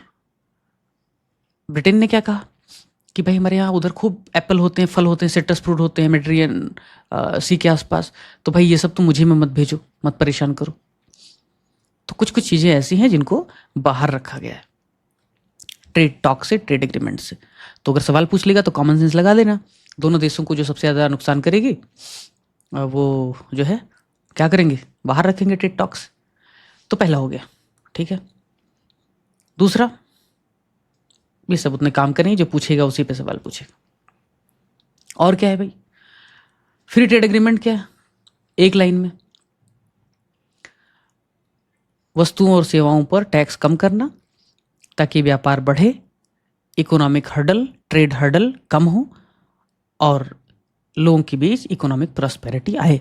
ब्रिटेन ने क्या कहा कि भाई हमारे यहाँ उधर खूब एप्पल होते हैं, फल होते हैं, सिट्रस फ्रूट होते हैं मेडिटेरेनियन सी के आसपास, तो भाई ये सब तो मुझे में मत भेजो, मत परेशान करो। तो कुछ कुछ चीज़ें ऐसी हैं जिनको बाहर रखा गया है ट्रेड टॉक से, ट्रेड एग्रीमेंट से। तो अगर सवाल पूछ लेगा तो कॉमन सेंस लगा देना। दोनों देशों को जो सबसे ज़्यादा नुकसान करेगी वो जो है क्या करेंगे, बाहर रखेंगे ट्रेड टॉक्स। तो पहला हो गया, ठीक है। दूसरा, ये सब उतने काम करेंगे, जो पूछेगा उसी पे सवाल पूछेगा। और क्या है भाई, फ्री ट्रेड एग्रीमेंट क्या है? एक लाइन में, वस्तुओं और सेवाओं पर टैक्स कम करना ताकि व्यापार बढ़े, इकोनॉमिक हर्डल, ट्रेड हर्डल कम हो, और लोगों के बीच इकोनॉमिक प्रॉस्पेरिटी आए।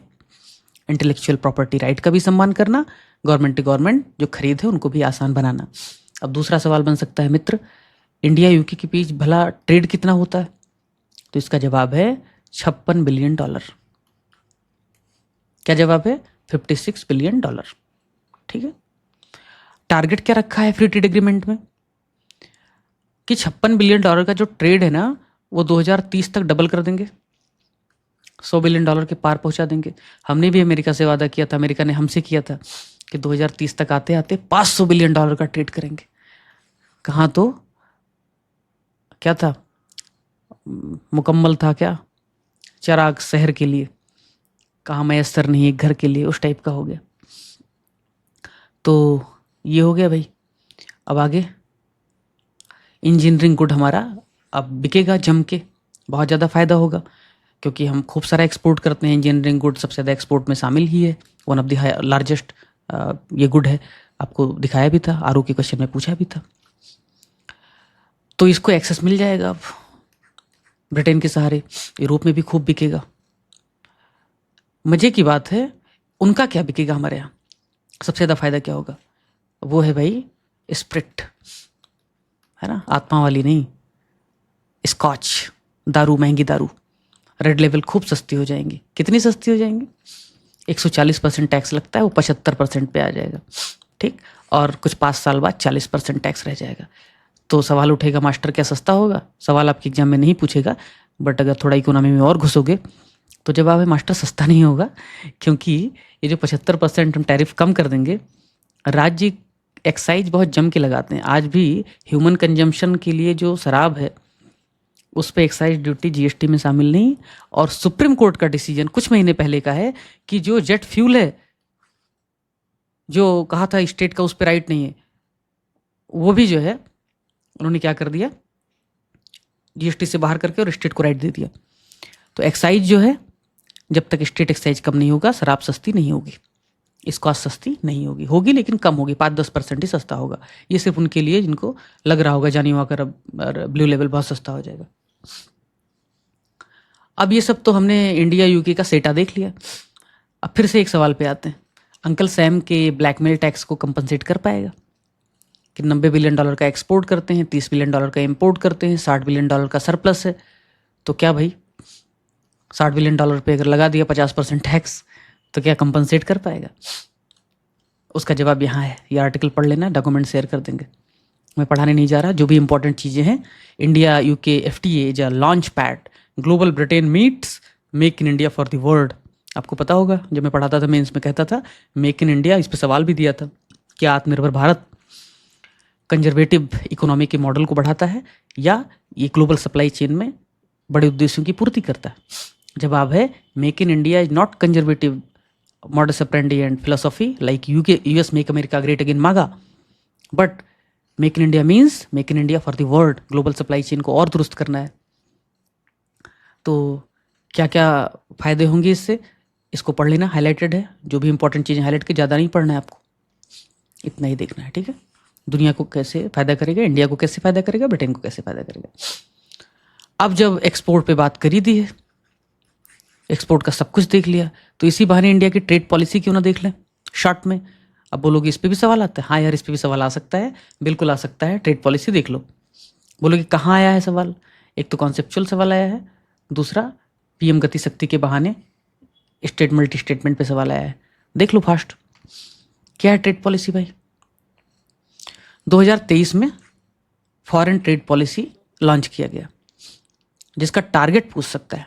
इंटेलेक्चुअल प्रॉपर्टी राइट का भी सम्मान करना, गवर्नमेंट टू गवर्नमेंट जो खरीद है उनको भी आसान बनाना। अब दूसरा सवाल बन सकता है मित्र, इंडिया यूके के बीच भला ट्रेड कितना होता है? तो इसका जवाब है $56 बिलियन। क्या जवाब है? $56 बिलियन, ठीक है। टारगेट क्या रखा है फ्री ट्रेड एग्रीमेंट में कि $56 बिलियन का जो ट्रेड है ना, वो 2030 तक डबल कर देंगे, $100 बिलियन के पार पहुंचा देंगे। हमने भी अमेरिका से वादा किया था, अमेरिका ने हमसे किया था कि 2030 तक आते आते $500 बिलियन का ट्रेड करेंगे। कहाँ तो क्या था, मुकम्मल था क्या, चिराग शहर के लिए, कहाँ मैसर नहीं एक घर के लिए, उस टाइप का हो गया। तो ये हो गया भाई। अब आगे इंजीनियरिंग गुड हमारा अब बिकेगा जम के, बहुत ज़्यादा फ़ायदा होगा, क्योंकि हम खूब सारा एक्सपोर्ट करते हैं। इंजीनियरिंग गुड सबसे ज़्यादा एक्सपोर्ट में शामिल ही है, वन ऑफ द लार्जेस्ट ये गुड है। आपको दिखाया भी था, आरओ के क्वेश्चन में पूछा भी था। तो इसको एक्सेस मिल जाएगा अब ब्रिटेन के सहारे, यूरोप में भी खूब बिकेगा। मज़े की बात है, उनका क्या बिकेगा हमारे यहाँ, सबसे ज़्यादा फायदा क्या होगा? वो है भाई स्प्रिट, है ना, आत्मा वाली नहीं, स्कॉच दारू, महंगी दारू, रेड लेवल खूब सस्ती हो जाएंगी। कितनी सस्ती हो जाएंगी? 140% टैक्स लगता है, वो 75% पे आ जाएगा, ठीक। और कुछ 5 साल बाद 40% टैक्स रह जाएगा। तो सवाल उठेगा, मास्टर क्या सस्ता होगा? सवाल आपके एग्जाम में नहीं पूछेगा, बट अगर थोड़ा इकोनॉमी में और घुसोगे तो जवाब है मास्टर सस्ता नहीं होगा, क्योंकि ये जो 75% हम टैरिफ कम कर देंगे, राज्य एक्साइज बहुत जम के लगाते हैं। आज भी ह्यूमन कंजम्पशन के लिए जो शराब है उस पर एक्साइज ड्यूटी जीएसटी में शामिल नहीं। और सुप्रीम कोर्ट का डिसीजन कुछ महीने पहले का है कि जो जेट फ्यूल है, जो कहा था स्टेट का उस पर राइट नहीं है, वो भी जो है उन्होंने क्या कर दिया, जीएसटी से बाहर करके और स्टेट को राइट दे दिया। तो एक्साइज जो है, जब तक स्टेट एक्साइज कम नहीं होगा शराब सस्ती नहीं होगी, कॉस्ट सस्ती नहीं होगी, होगी लेकिन कम होगी, 5-10% ही सस्ता होगा। ये सिर्फ उनके लिए जिनको लग रहा होगा जानी वाकर अब ब्लू लेवल बहुत सस्ता हो जाएगा। अब ये सब तो हमने इंडिया यूके का सेटा देख लिया। अब फिर से एक सवाल पे आते हैं, अंकल सैम के ब्लैकमेल टैक्स को कंपनसेट कर पाएगा? कि $90 बिलियन का एक्सपोर्ट करते हैं, $30 बिलियन का इंपोर्ट करते हैं, $60 बिलियन का सरप्लस है, तो क्या भाई $60 बिलियन पे अगर लगा दिया 50% टैक्स, तो क्या कंपनसेट कर पाएगा? उसका जवाब यहाँ है, ये आर्टिकल पढ़ लेना, डॉक्यूमेंट शेयर कर देंगे। मैं पढ़ाने नहीं जा रहा, जो भी इंपॉर्टेंट चीज़ें हैं। India UK FTA is a launch pad, global Britain meets make in India for the world. आपको पता होगा, जब मैं पढ़ाता था मेंस में कहता था मेक इन इंडिया, इस पर सवाल भी दिया था, क्या आत्मनिर्भर भारत कंजर्वेटिव इकोनॉमी के मॉडल को बढ़ाता है या ये ग्लोबल सप्लाई चेन में बड़े उद्देश्यों की पूर्ति करता है? जवाब है make in India is not conservative modus operandi and philosophy like US make America great again MAGA, but make in India means make in India for the world, global supply chain को और दुरुस्त करना है। तो क्या क्या फायदे होंगे इससे, इसको पढ़ लेना, हाईलाइटेड है, जो भी इंपॉर्टेंट चीज़ें हाईलाइट की, ज़्यादा नहीं पढ़ना है आपको, इतना ही देखना है, ठीक है। दुनिया को कैसे फ़ायदा करेगा, इंडिया को कैसे फ़ायदा करेगा, ब्रिटेन को कैसे फ़ायदा करेगा। अब जब एक्सपोर्ट पे बात करी दी है, एक्सपोर्ट का सब कुछ देख लिया, तो इसी बहाने इंडिया की ट्रेड पॉलिसी क्यों ना देख लें शॉर्ट में। अब बोलोगे इस पे भी सवाल आता है, हाँ यार इस पे भी सवाल आ सकता है, बिल्कुल आ सकता है, ट्रेड पॉलिसी देख लो। बोलोगे कहाँ आया है सवाल? एक तो कॉन्सेप्चुअल सवाल आया है, दूसरा पीएम गति शक्ति के बहाने स्टेट मल्टी स्टेटमेंट पे सवाल आया है। देख लो फास्ट, क्या है ट्रेड पॉलिसी भाई। 2023 में फॉरेन ट्रेड पॉलिसी लॉन्च किया गया, जिसका टारगेट पूछ सकता है,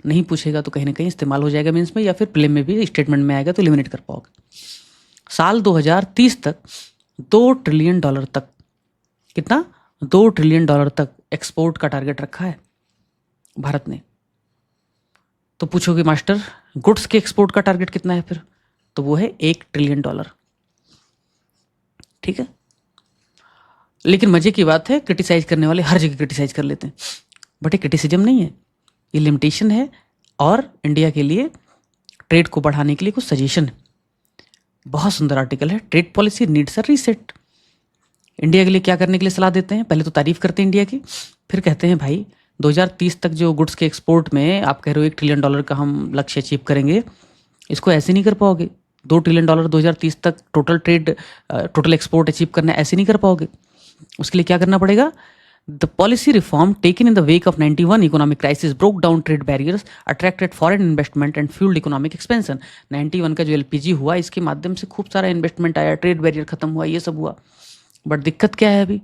नहीं पूछेगा तो कहीं ना कहीं इस्तेमाल हो जाएगा मीन्स में, या फिर प्लेम में भी स्टेटमेंट में आएगा तो एलिमिनेट कर पाओगे। साल 2030 तक $2 ट्रिलियन तक, कितना, $2 ट्रिलियन तक एक्सपोर्ट का टारगेट रखा है भारत ने। तो पूछोगे मास्टर गुड्स के एक्सपोर्ट का टारगेट कितना है फिर? तो वो है $1 ट्रिलियन, ठीक है। लेकिन मजे की बात है, क्रिटिसाइज करने वाले हर जगह क्रिटिसाइज कर लेते हैं, बट ये क्रिटिसिज्म नहीं है, ये लिमिटेशन है, और इंडिया के लिए ट्रेड को बढ़ाने के लिए कुछ सजेशन है। बहुत सुंदर आर्टिकल है, trade policy needs a reset. India के लिए क्या करने के लिए सलाह देते हैं? पहले तो तारीफ करते हैं इंडिया की, फिर कहते हैं भाई 2030 तक जो गुड्स के एक्सपोर्ट में आप कह रहे हो $1 ट्रिलियन का हम लक्ष्य अचीव करेंगे, इसको ऐसे नहीं कर पाओगे। $2 ट्रिलियन 2030 तक total trade, total export achieve करना ऐसे नहीं कर पाओगे। उसके लिए क्या करना पड़ेगा? The policy reform taken in the wake of 91 economic crisis broke down trade barriers, attracted foreign investment and fueled economic expansion. 91 का जो LPG हुआ, इसके माध्यम से खूब सारा इन्वेस्टमेंट आया, ट्रेड बैरियर खत्म हुआ, ये सब हुआ। बट दिक्कत क्या है अभी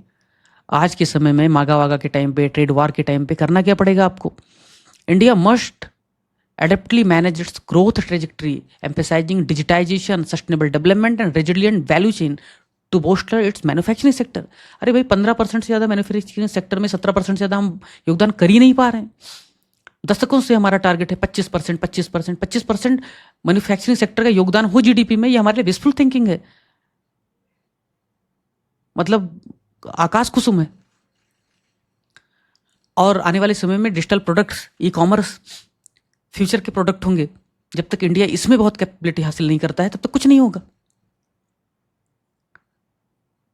आज के समय में, मागा वागा के टाइम पे, ट्रेड वार के टाइम पे करना क्या पड़ेगा आपको? India must adeptly manage its growth trajectory, emphasizing digitization, sustainable development and resilient value chain to bolster its manufacturing sector. अरे भाई 15% से ज़्यादा मैन्युफैक्चरिंग सेक्टर में 17% से ज़्यादा हम योगदान कर ही नहीं पा रहे हैं। दशकों से हमारा टारगेट है 25% मैन्युफैक्चरिंग सेक्टर का योगदान हो जीडीपी में। ये हमारे लिए विशफुल थिंकिंग है, मतलब आकाश कुसुम है। और आने वाले समय में digital products, e commerce future के प्रोडक्ट होंगे। जब तक इंडिया इसमें बहुत कैपेबिलिटी हासिल नहीं करता है तब तक कुछ नहीं होगा।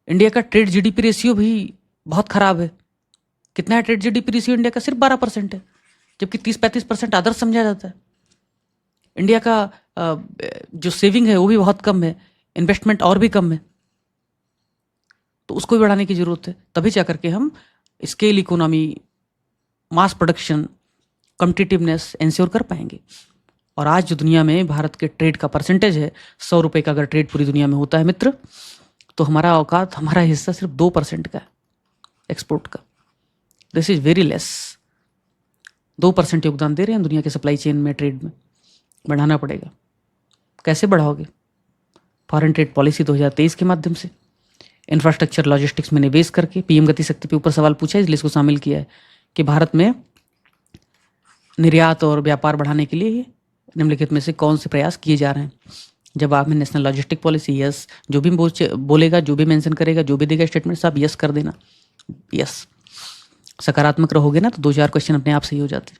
इंडिया का ट्रेड जीडीपी रेशियो भी बहुत खराब है। कितना है ट्रेड जीडीपी रेशियो इंडिया का? सिर्फ 12% है, जबकि 30-35% आदर्श समझा जाता है। इंडिया का जो सेविंग है वो भी बहुत कम है, इन्वेस्टमेंट और भी कम है। तो उसको भी बढ़ाने की जरूरत है, तभी जा करके हम scale economy, mass production, competitiveness ensure कर पाएंगे। और आज जो दुनिया में भारत के ट्रेड का परसेंटेज है, 100 रुपये का अगर ट्रेड पूरी दुनिया में होता है मित्र, तो हमारा औकात, हमारा हिस्सा सिर्फ 2% का है एक्सपोर्ट का। This is very less. 2% योगदान दे रहे हैं दुनिया के सप्लाई चेन में, ट्रेड में। बढ़ाना पड़ेगा। कैसे बढ़ाओगे? फॉरेन ट्रेड पॉलिसी 2023 के माध्यम से, इंफ्रास्ट्रक्चर लॉजिस्टिक्स में निवेश करके। पीएम गति शक्ति पे ऊपर सवाल पूछा है, इसलिए इसको शामिल किया है कि भारत में निर्यात और व्यापार बढ़ाने के लिए निम्नलिखित में से कौन से प्रयास किए जा रहे हैं। जवाब में नेशनल लॉजिस्टिक पॉलिसी, यस। जो भी बोलेगा, जो भी मेंशन करेगा, जो भी देगा स्टेटमेंट, सब यस कर देना, यस। सकारात्मक रहोगे ना तो 2-4 क्वेश्चन अपने आप सही हो जाते।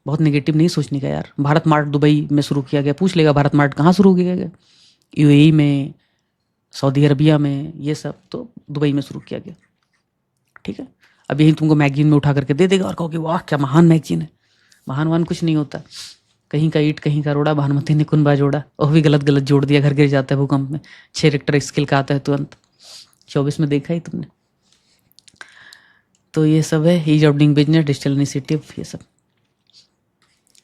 बहुत नेगेटिव नहीं सोचने का यार। भारत मार्ट दुबई में शुरू किया गया, पूछ लेगा भारत मार्ट कहाँ शुरू किया गया? यूएई में, सऊदी अरबिया में, ये सब तो दुबई में शुरू किया गया। ठीक है, अब यही तुमको मैगजीन में उठा करके दे देगा और कहोगे वाह क्या महान मैगजीन है। महान वान कुछ नहीं होता। कहीं का ईट कहीं का रोड़ा, भानुमति ने कुनबा जोड़ा, वो भी गलत गलत जोड़ दिया, घर गिर जाता है भूकंप में। 6 रिक्टर स्केल का आता है तुरंत। 24 में देखा ही तुमने। तो ये सब है, ease of doing business, digital initiative, ये सब।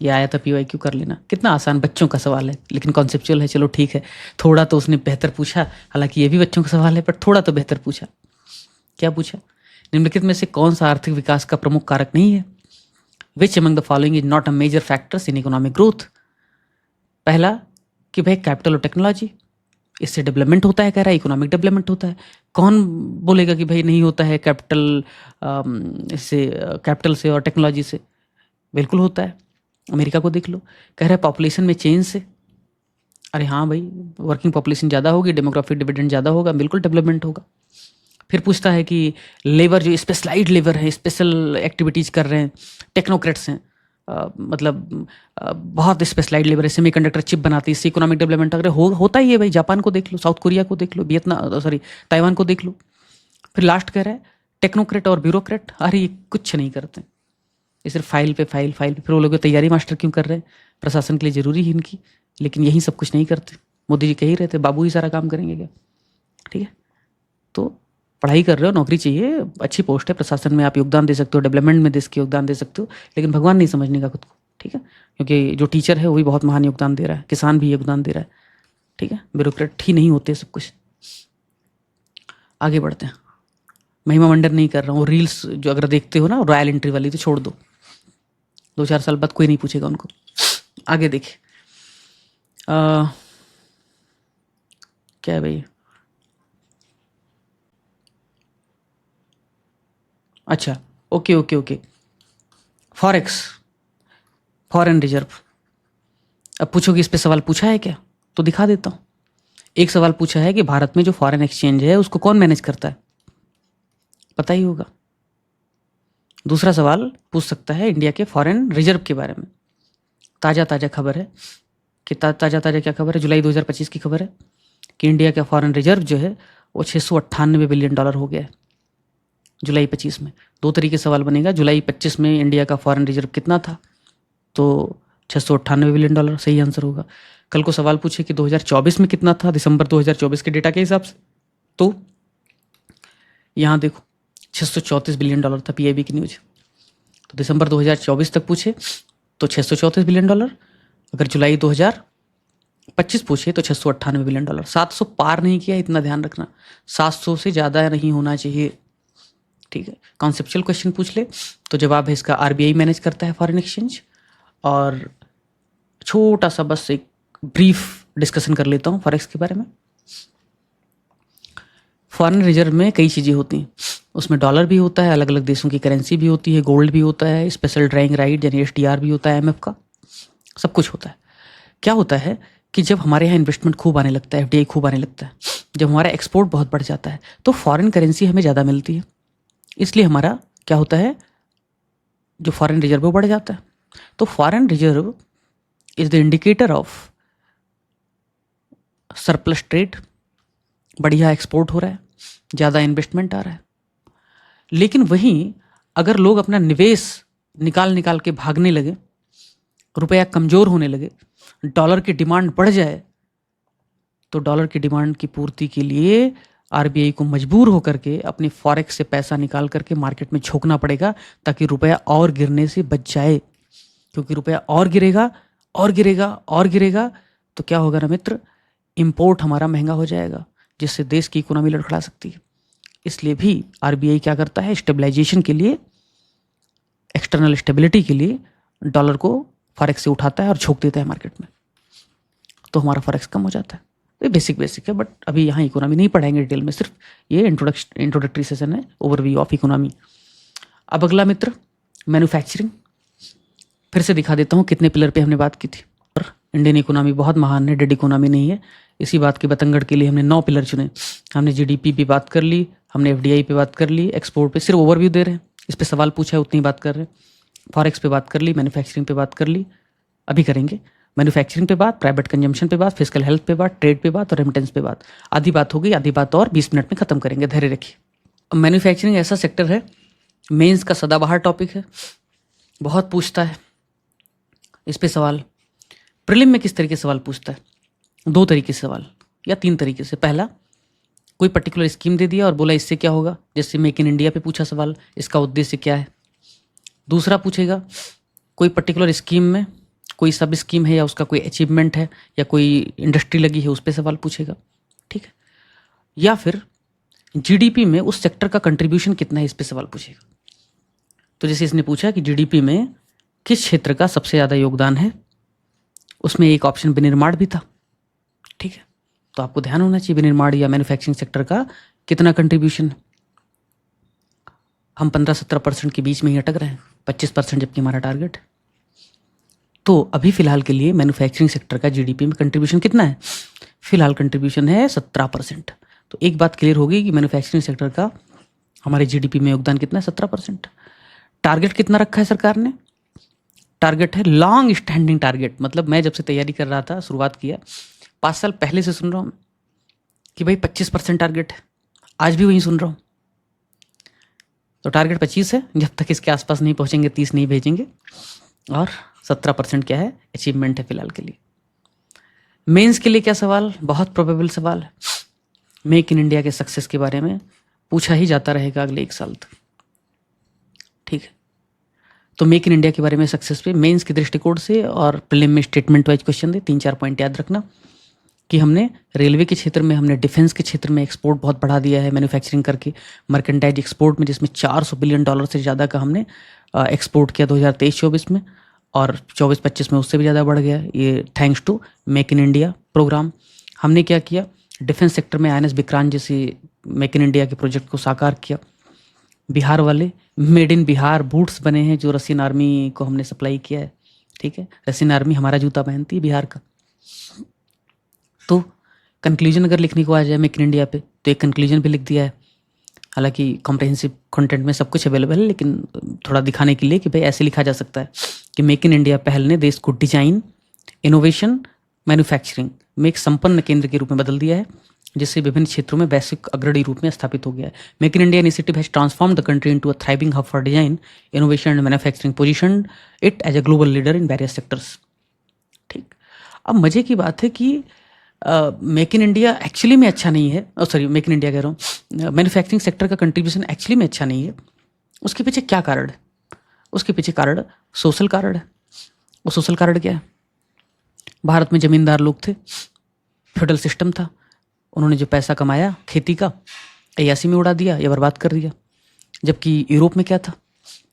ये आया था PYQ कर लेना। कितना आसान बच्चों का सवाल है, लेकिन कॉन्सेप्चुअल है। चलो ठीक है, थोड़ा तो उसने बेहतर पूछा, हालांकि ये भी बच्चों का सवाल है, पर थोड़ा तो बेहतर पूछा। क्या पूछा? निम्नलिखित में से कौन सा आर्थिक विकास का प्रमुख कारक नहीं है? Which among the following is not a major factors in economic growth? पहला कि भाई कैपिटल और टेक्नोलॉजी, इससे डेवलपमेंट होता है, कह रहा है इकोनॉमिक डेवलपमेंट होता है। कौन बोलेगा कि भाई नहीं होता है कैपिटल, इससे, कैपिटल से और टेक्नोलॉजी से? बिल्कुल होता है। अमेरिका को देख लो, कह रहा है पॉपुलेशन में चेंज से। अरे हाँ भाई, वर्किंग पॉपुलेशन ज़्यादा होगी, डेमोग्राफिक डिविडेंड ज़्यादा होगा, बिल्कुल डेवलपमेंट होगा। फिर पूछता है कि लेबर, जो स्पेशलाइज्ड लेबर है, स्पेशल एक्टिविटीज़ कर रहे हैं, टेक्नोक्रेट्स हैं, मतलब बहुत स्पेशलाइज्ड लेबर है, सेमीकंडक्टर चिप बनाती है, इससे इकोनॉमिक डेवलपमेंट अगर होता ही है भाई। जापान को देख लो, साउथ कोरिया को देख लो, ताइवान को देख लो। फिर लास्ट कह रहा है टेक्नोक्रेट और ब्यूरोक्रेट, अरे ये कुछ नहीं करते, ये सिर्फ फाइल पे फाइल फाइल पे। फिर वो लोग तैयारी मास्टर क्यों कर रहे हैं? प्रशासन के लिए जरूरी है इनकी, लेकिन यही सब कुछ नहीं करते। मोदी जी कह ही रहे थे बाबू ही सारा काम करेंगे क्या? ठीक है, तो पढ़ाई कर रहे हो, नौकरी चाहिए, अच्छी पोस्ट है प्रशासन में, आप योगदान दे सकते हो, डेवलपमेंट में देश के योगदान दे सकते हो, लेकिन भगवान नहीं समझने का खुद को। ठीक है, क्योंकि जो टीचर है वो भी बहुत महान योगदान दे रहा है, किसान भी योगदान दे रहा है। ठीक है, ब्यूरोक्रेट ही नहीं होते सब कुछ। आगे बढ़ते हैं। महिमा मंडन नहीं कर रहा हूँ। रील्स जो अगर देखते हो ना, रॉयल एंट्री वाली, तो छोड़ दो, 2-4 साल बाद कोई नहीं पूछेगा उनको। आगे देखिए, क्या है भाई? अच्छा, okay okay okay, forex, foreign reserve. अब पूछोगे इस पे सवाल पूछा है क्या? तो दिखा देता हूँ। एक सवाल पूछा है कि भारत में जो फॉरेन एक्सचेंज है उसको कौन मैनेज करता है? पता ही होगा। दूसरा सवाल पूछ सकता है इंडिया के फॉरेन रिजर्व के बारे में। ताज़ा ताज़ा खबर है कि ताज़ा क्या खबर है? जुलाई 2025 की खबर है कि इंडिया का फॉरेन रिजर्व जो है वो $698 बिलियन हो गया है जुलाई 25 में। 2 तरीके सवाल बनेगा। जुलाई 25 में इंडिया का फॉरेन रिजर्व कितना था? तो $698 बिलियन सही आंसर होगा। कल को सवाल पूछे कि 2024 में कितना था, दिसंबर 2024 के डेटा के हिसाब से, तो यहाँ देखो $634 बिलियन था, PIB की न्यूज। तो दिसंबर 2024 तक पूछे तो $634 बिलियन, अगर जुलाई 2025 पूछे तो $698 बिलियन। 700 पार नहीं किया, इतना ध्यान रखना, 700 से ज़्यादा नहीं होना चाहिए। ठीक है, कॉन्सेप्चुअल क्वेश्चन पूछ ले तो जवाब है इसका RBI मैनेज करता है फॉरेन एक्सचेंज। और छोटा सा बस एक ब्रीफ डिस्कशन कर लेता हूँ फॉरेक्स के बारे में। फॉरेन रिजर्व में कई चीज़ें होती हैं, उसमें डॉलर भी होता है, अलग अलग देशों की करेंसी भी होती है, गोल्ड भी होता है, स्पेशल ड्राइंग राइट यानी SDR भी होता है, IMF का, सब कुछ होता है। क्या होता है कि जब हमारे यहाँ इन्वेस्टमेंट खूब आने लगता है, FDI खूब आने लगता है, जब हमारा एक्सपोर्ट बहुत बढ़ जाता है, तो फॉरेन करेंसी हमें ज़्यादा मिलती है। इसलिए हमारा क्या होता है, जो फॉरेन रिजर्व वो बढ़ जाता है। तो foreign reserve is the indicator of surplus trade, बढ़िया एक्सपोर्ट हो रहा है, ज़्यादा इन्वेस्टमेंट आ रहा है। लेकिन वहीं अगर लोग अपना निवेश निकाल निकाल के भागने लगे, रुपया कमज़ोर होने लगे, डॉलर की डिमांड बढ़ जाए, तो डॉलर की डिमांड की पूर्ति के लिए आरबीआई को मजबूर होकर के अपने फॉरेक्स से पैसा निकाल करके मार्केट में झोंकना पड़ेगा, ताकि रुपया और गिरने से बच जाए। क्योंकि रुपया और गिरेगा और गिरेगा और गिरेगा तो क्या होगा ना मित्र, इंपोर्ट हमारा महंगा हो जाएगा, जिससे देश की इकोनॉमी लड़खड़ा सकती है। इसलिए भी आरबीआई क्या करता है, स्टेबलाइजेशन के लिए, एक्सटर्नल स्टेबिलिटी के लिए डॉलर को फॉरेक्स से उठाता है और झोंक देता है मार्केट में, तो हमारा फॉरेक्स कम हो जाता है। ये बेसिक है, बट अभी यहाँ इकोनॉमी नहीं पढ़ाएंगे डिटेल में, सिर्फ ये इंट्रोडक्टरी सेशन है, ओवरव्यू ऑफ इकोनॉमी। अब अगला मित्र मैन्युफैक्चरिंग। फिर से दिखा देता हूँ कितने पिलर पे हमने बात की थी। और इंडियन इकोनॉमी बहुत महान है, डेड इकोनॉमी नहीं है। इसी बात के बतंगड़ के लिए हमने 9 पिलर चुने। हमने जीडीपी पे बात कर ली, हमने एफडीआई पे बात कर ली, एक्सपोर्ट पे सिर्फ ओवरव्यू दे रहे हैं, इस पे सवाल पूछा है उतनी बात कर रहे हैं। फॉरेक्स पे बात कर ली, मैन्युफैक्चरिंग पे बात कर ली, अभी करेंगे मैन्युफैक्चरिंग पे बात, प्राइवेट कंजम्पशन पे बात, फिजिकल हेल्थ पे बात, ट्रेड पे बात और रेमिटेंस पे बात। आधी बात हो गई, आधी बात और 20 मिनट में खत्म करेंगे, धैर्य रखिए। अब मैन्युफैक्चरिंग ऐसा सेक्टर है, मेंस का सदाबहार टॉपिक है, बहुत पूछता है इस पे सवाल। प्रीलिम में किस तरीके से सवाल पूछता है, 2 तरीके से सवाल या 3 तरीके से। पहला, कोई पर्टिकुलर स्कीम दे दिया और बोला इससे क्या होगा, जैसे मेक इन इंडिया पे पूछा सवाल, इसका उद्देश्य क्या है। दूसरा पूछेगा, कोई पर्टिकुलर स्कीम में कोई सब स्कीम है या उसका कोई अचीवमेंट है या कोई इंडस्ट्री लगी है, उस पर सवाल पूछेगा, ठीक है। या फिर जीडीपी में उस सेक्टर का कंट्रीब्यूशन कितना है, इस पे सवाल पूछेगा। तो जैसे इसने पूछा कि जीडीपी में किस क्षेत्र का सबसे ज़्यादा योगदान है, उसमें एक ऑप्शन विनिर्माण भी था, ठीक है। तो आपको ध्यान होना चाहिए विनिर्माण या मैन्युफैक्चरिंग सेक्टर का कितना कंट्रीब्यूशन है। हम 15-17% के बीच में ही अटक रहे हैं, 25% जबकि हमारा टारगेट है। तो अभी फिलहाल के लिए मैन्युफैक्चरिंग सेक्टर का जीडीपी में कंट्रीब्यूशन कितना है, फिलहाल कंट्रीब्यूशन है 17%। तो एक बात क्लियर होगी कि मैन्युफैक्चरिंग सेक्टर का हमारे जीडीपी में योगदान कितना है, 17%। टारगेट कितना रखा है सरकार ने, टारगेट है लॉन्ग स्टैंडिंग टारगेट। मतलब मैं जब से तैयारी कर रहा था, शुरुआत किया 5 साल पहले से सुन रहा हूँ कि भाई 25% टारगेट है, आज भी वही सुन रहा हूँ। तो टारगेट 25 है, जब तक इसके आसपास नहीं पहुँचेंगे 30 नहीं भेजेंगे, और 17% क्या है, अचीवमेंट है फिलहाल के लिए। मेंस के लिए क्या सवाल, बहुत प्रोबेबल सवाल है, मेक इन इंडिया के सक्सेस के बारे में पूछा ही जाता रहेगा अगले 1 साल तक, ठीक है। तो मेक इन इंडिया के बारे में सक्सेस पे मेंस के दृष्टिकोण से और प्रीलिम में स्टेटमेंट वाइज क्वेश्चन दे। 3-4 पॉइंट याद रखना कि हमने रेलवे के क्षेत्र में, हमने डिफेंस के क्षेत्र में एक्सपोर्ट बहुत बढ़ा दिया है मैन्युफैक्चरिंग करके, मर्केंटाइज एक्सपोर्ट में, जिसमें $400 बिलियन से ज़्यादा का हमने एक्सपोर्ट किया 2023-24 में, और 24-25 में उससे भी ज़्यादा बढ़ गया, ये thanks to make in India programme. हमने क्या किया, डिफेंस सेक्टर में INS विक्रांत जैसे मेक इन इंडिया के प्रोजेक्ट को साकार किया। बिहार वाले मेड इन बिहार बूट्स बने हैं, जो रशियन आर्मी को हमने सप्लाई किया है, ठीक है। रशियन आर्मी हमारा जूता पहनती है, बिहार का। तो कंक्लूजन अगर लिखने को आ जाए मेक इन इंडिया पे, तो एक कंक्लूजन भी लिख दिया है। हालांकि कॉम्प्रहेंसिव कंटेंट में सब कुछ अवेलेबल है, लेकिन थोड़ा दिखाने के लिए कि भाई ऐसे लिखा जा सकता है कि मेक इन इंडिया पहल ने देश को डिजाइन, इनोवेशन, मैन्युफैक्चरिंग में एक संपन्न केंद्र के रूप में बदल दिया है, जिससे विभिन्न क्षेत्रों में वैश्विक अग्रणी रूप में स्थापित हो गया है। Make in India initiative has transform the country into a thriving hub for design, innovation and manufacturing, positioned it as a global leader in various sectors, ठीक। अब मजे की बात है कि मेक इन इंडिया एक्चुअली में अच्छा नहीं है, सॉरी मेक इन इंडिया कह रहा हूँ, मैन्युफैक्चरिंग सेक्टर का कंट्रीब्यूशन एक्चुअली में अच्छा नहीं है। उसके पीछे क्या कारण है, उसके पीछे कारण सोशल कारण है। वो सोशल कारण क्या है, भारत में जमींदार लोग थे, फ्यूडल सिस्टम था, उन्होंने जो पैसा कमाया खेती का, अय्यासी में उड़ा दिया या बर्बाद कर दिया। जबकि यूरोप में क्या था,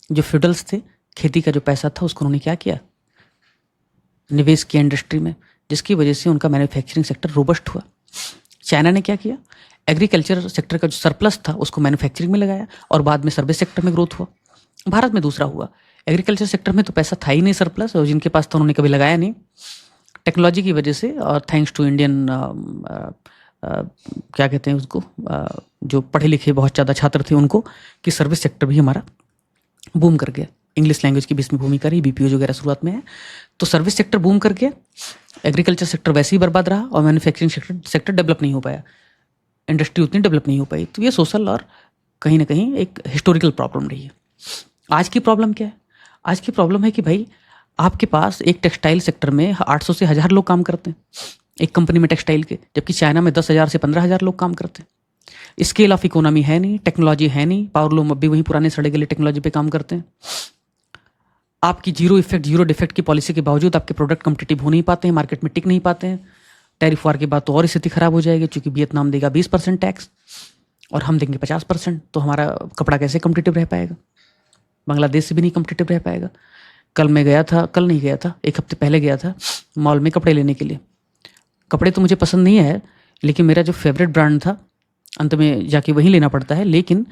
जो फ्यूडल्स थे, खेती का जो पैसा था उसको उन्होंने क्या किया, निवेश किया इंडस्ट्री में, जिसकी वजह से उनका मैन्युफैक्चरिंग सेक्टर रोबस्ट हुआ। चाइना ने क्या किया, एग्रीकल्चर सेक्टर का जो सरप्लस था उसको मैन्युफैक्चरिंग में लगाया और बाद में सर्विस सेक्टर में ग्रोथ हुआ। भारत में दूसरा हुआ, एग्रीकल्चर सेक्टर में तो पैसा था ही नहीं सरप्लस, और जिनके पास था उन्होंने कभी लगाया नहीं। टेक्नोलॉजी की वजह से और थैंक्स टू इंडियन क्या कहते हैं उसको, जो पढ़े लिखे बहुत ज़्यादा छात्र थे उनको, कि सर्विस सेक्टर भी हमारा बूम कर गया। इंग्लिश लैंग्वेज की भी इसमें भूमिका रही, बीपीओ वगैरह शुरुआत में है। तो सर्विस सेक्टर बूम करके एग्रीकल्चर सेक्टर वैसे ही बर्बाद रहा और मैन्युफैक्चरिंग सेक्टर डेवलप नहीं हो पाया, इंडस्ट्री उतनी डेवलप नहीं हो पाई। तो ये सोशल और कहीं ना कहीं एक हिस्टोरिकल प्रॉब्लम रही है। आज की प्रॉब्लम क्या है? आज की प्रॉब्लम है कि भाई आपके पास एक टेक्सटाइल सेक्टर में 800 से 1000 लोग काम करते हैं एक कंपनी में टेक्सटाइल के, जबकि चाइना में 10,000 से 15,000 लोग काम करते हैं। स्केल ऑफ इकोनॉमी है नहीं, टेक्नोलॉजी है नहीं, पावर लूम अब भी वहीं पुराने सड़े गले टेक्नोलॉजी पे काम करते हैं। आपकी जीरो इफेक्ट जीरो डिफेक्ट की पॉलिसी के बावजूद आपके प्रोडक्ट कम्पिटिटिव हो नहीं पाते हैं, मार्केट में टिक नहीं पाते हैं। टैरिफ वार के बाद तो और स्थिति खराब हो जाएगी, क्योंकि वियतनाम देगा 20% टैक्स और हम देंगे 50%। तो हमारा कपड़ा कैसे कम्पिटिटिव रह पाएगा? बांग्लादेश से भी नहीं कम्पिटिटिव रह पाएगा। कल मैं गया था, कल नहीं गया था, एक हफ्ते पहले गया था मॉल में कपड़े लेने के लिए। कपड़े तो मुझे पसंद नहीं आए, लेकिन मेरा जो फेवरेट ब्रांड था अंत में जाके वहीं लेना पड़ता है। लेकिन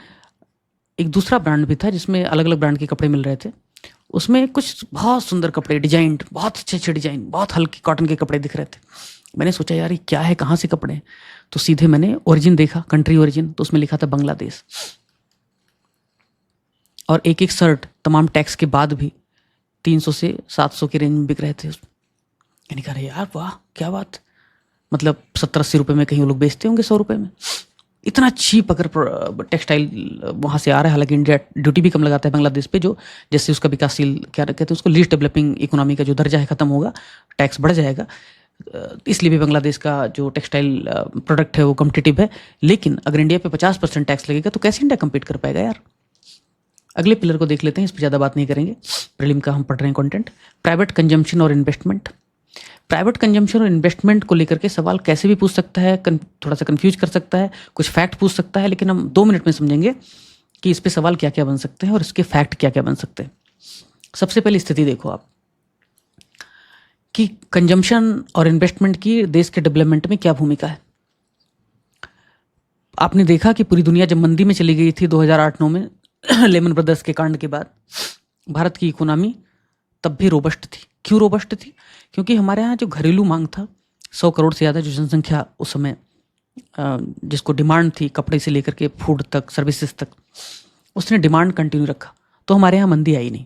एक दूसरा ब्रांड भी था जिसमें अलग अलग ब्रांड के कपड़े मिल रहे थे। उसमें कुछ बहुत सुंदर कपड़े, डिजाइन बहुत अच्छे अच्छे डिजाइन, बहुत हल्के कॉटन के कपड़े दिख रहे थे। मैंने सोचा यार ये क्या है, कहाँ से कपड़े? तो सीधे मैंने ओरिजिन देखा, कंट्री ओरिजिन, तो उसमें लिखा था बांग्लादेश। और एक एक शर्ट तमाम टैक्स के बाद भी 300 से 700 के रेंज में बिक रहे थे। मैंने कहा यार वाह क्या बात, मतलब 70-80 रुपये में कहीं वो लोग बेचते होंगे 100 रुपये में। इतना चीप अगर टेक्सटाइल वहाँ से आ रहा है, हालांकि इंडिया ड्यूटी भी कम लगाता है बांग्लादेश पे, जो जैसे उसका विकासशील क्या कहते हैं उसको, लीस्ट डेवलपिंग इकोनॉमी का जो दर्जा है ख़त्म होगा, टैक्स बढ़ जाएगा। इसलिए भी बांग्लादेश का जो टेक्सटाइल प्रोडक्ट है वो कम्पिटिटिव है। लेकिन अगर इंडिया पे 50% टैक्स लगेगा तो कैसे इंडिया कम्पीट कर पाएगा यार? अगले पिलर को देख लेते हैं, इस पर ज़्यादा बात नहीं करेंगे, प्रीलिम का हम पढ़ रहे हैं कंटेंट। प्राइवेट कंजम्पशन और इन्वेस्टमेंट। प्राइवेट कंजम्पशन और इन्वेस्टमेंट को लेकर के सवाल कैसे भी पूछ सकता है, थोड़ा सा कंफ्यूज कर सकता है, कुछ फैक्ट पूछ सकता है, लेकिन हम 2 मिनट में समझेंगे कि इस पे सवाल क्या क्या बन सकते हैं और इसके फैक्ट क्या क्या बन सकते हैं। सबसे पहले स्थिति देखो आप कि कंजम्पशन और इन्वेस्टमेंट की देश के डेवलपमेंट में क्या भूमिका है। आपने देखा कि पूरी दुनिया जब मंदी में चली गई थी 2008-9 में लेमन ब्रदर्स के कांड के बाद, भारत की इकोनॉमी तब भी रोबस्ट थी। क्यों रोबस्ट थी? क्योंकि हमारे यहाँ जो घरेलू मांग था, 100 करोड़ से ज़्यादा जो जनसंख्या उस समय जिसको डिमांड थी कपड़े से लेकर के फूड तक, सर्विसेज तक, उसने डिमांड कंटिन्यू रखा, तो हमारे यहाँ मंदी आई नहीं।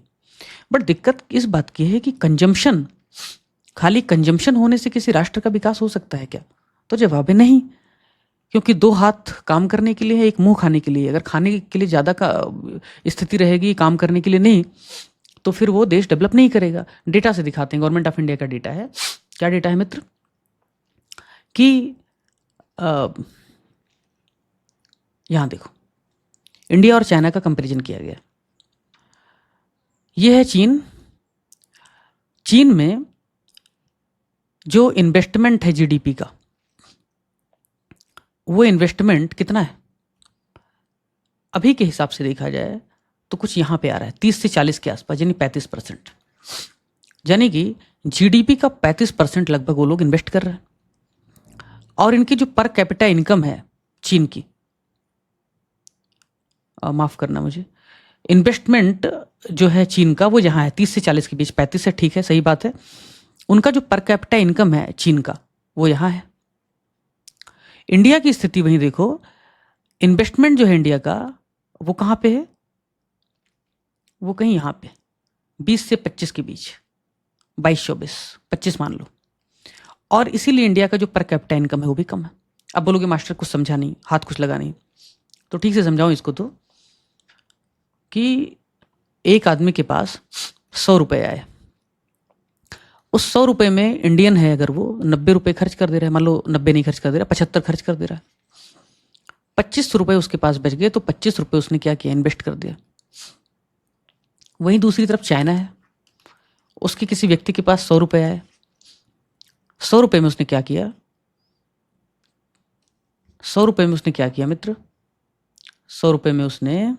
बट दिक्कत इस बात की है कि कंजम्पशन, खाली कंजम्पशन होने से किसी राष्ट्र का विकास हो सकता है क्या? तो जवाब है नहीं, क्योंकि 2 हाथ काम करने के लिए है, एक मुंह खाने के लिए। अगर खाने के लिए ज़्यादा का स्थिति रहेगी, काम करने के लिए नहीं, तो फिर वो देश डेवलप नहीं करेगा। डेटा से दिखाते हैं, गवर्नमेंट ऑफ इंडिया का डेटा है। क्या डेटा है मित्र? कि यहाँ देखो, इंडिया और चाइना का कंपैरिजन किया गया। ये है चीन। चीन में जो इन्वेस्टमेंट है जीडीपी का, वो इन्वेस्टमेंट कितना है अभी के हिसाब से देखा जाए तो कुछ यहाँ पे आ रहा है 30 से 40 के आसपास, यानी 35%। यानी कि जीडीपी का 35% लगभग वो लोग इन्वेस्ट कर रहे हैं। और इनकी जो पर कैपिटा इनकम है चीन की, माफ करना मुझे, इन्वेस्टमेंट जो है चीन का वो यहाँ है 30 से 40 के बीच, 35 है, ठीक है, सही बात है। उनका जो पर कैपिटा इनकम है चीन का वो यहाँ है। इंडिया की स्थिति वहीं देखो, इन्वेस्टमेंट जो है इंडिया का वो कहाँ पे है? वो कहीं यहाँ पे 20 से 25 के बीच, 22-24, 25 मान लो। और इसीलिए इंडिया का जो पर कैपिटा इनकम है वो भी कम है। अब बोलोगे मास्टर कुछ समझा नहीं, हाथ कुछ लगा नहीं, तो ठीक से समझाऊं इसको तो, कि एक आदमी के पास 100 रुपये आए, उस 100 रुपये में इंडियन है अगर वो 90 रुपये खर्च कर दे रहा है, मान लो 90 नहीं खर्च कर दे रहा, 75 खर्च कर दे रहा है, 25 रुपये उसके पास बच गए, तो 25 रुपये उसने क्या किया? इन्वेस्ट कर दिया। वहीं दूसरी तरफ चाइना है, उसके किसी व्यक्ति के पास 100 रुपये आए, 100 रुपये में उसने क्या किया? 100 रुपये में उसने क्या किया मित्र? 100 रुपये में उसने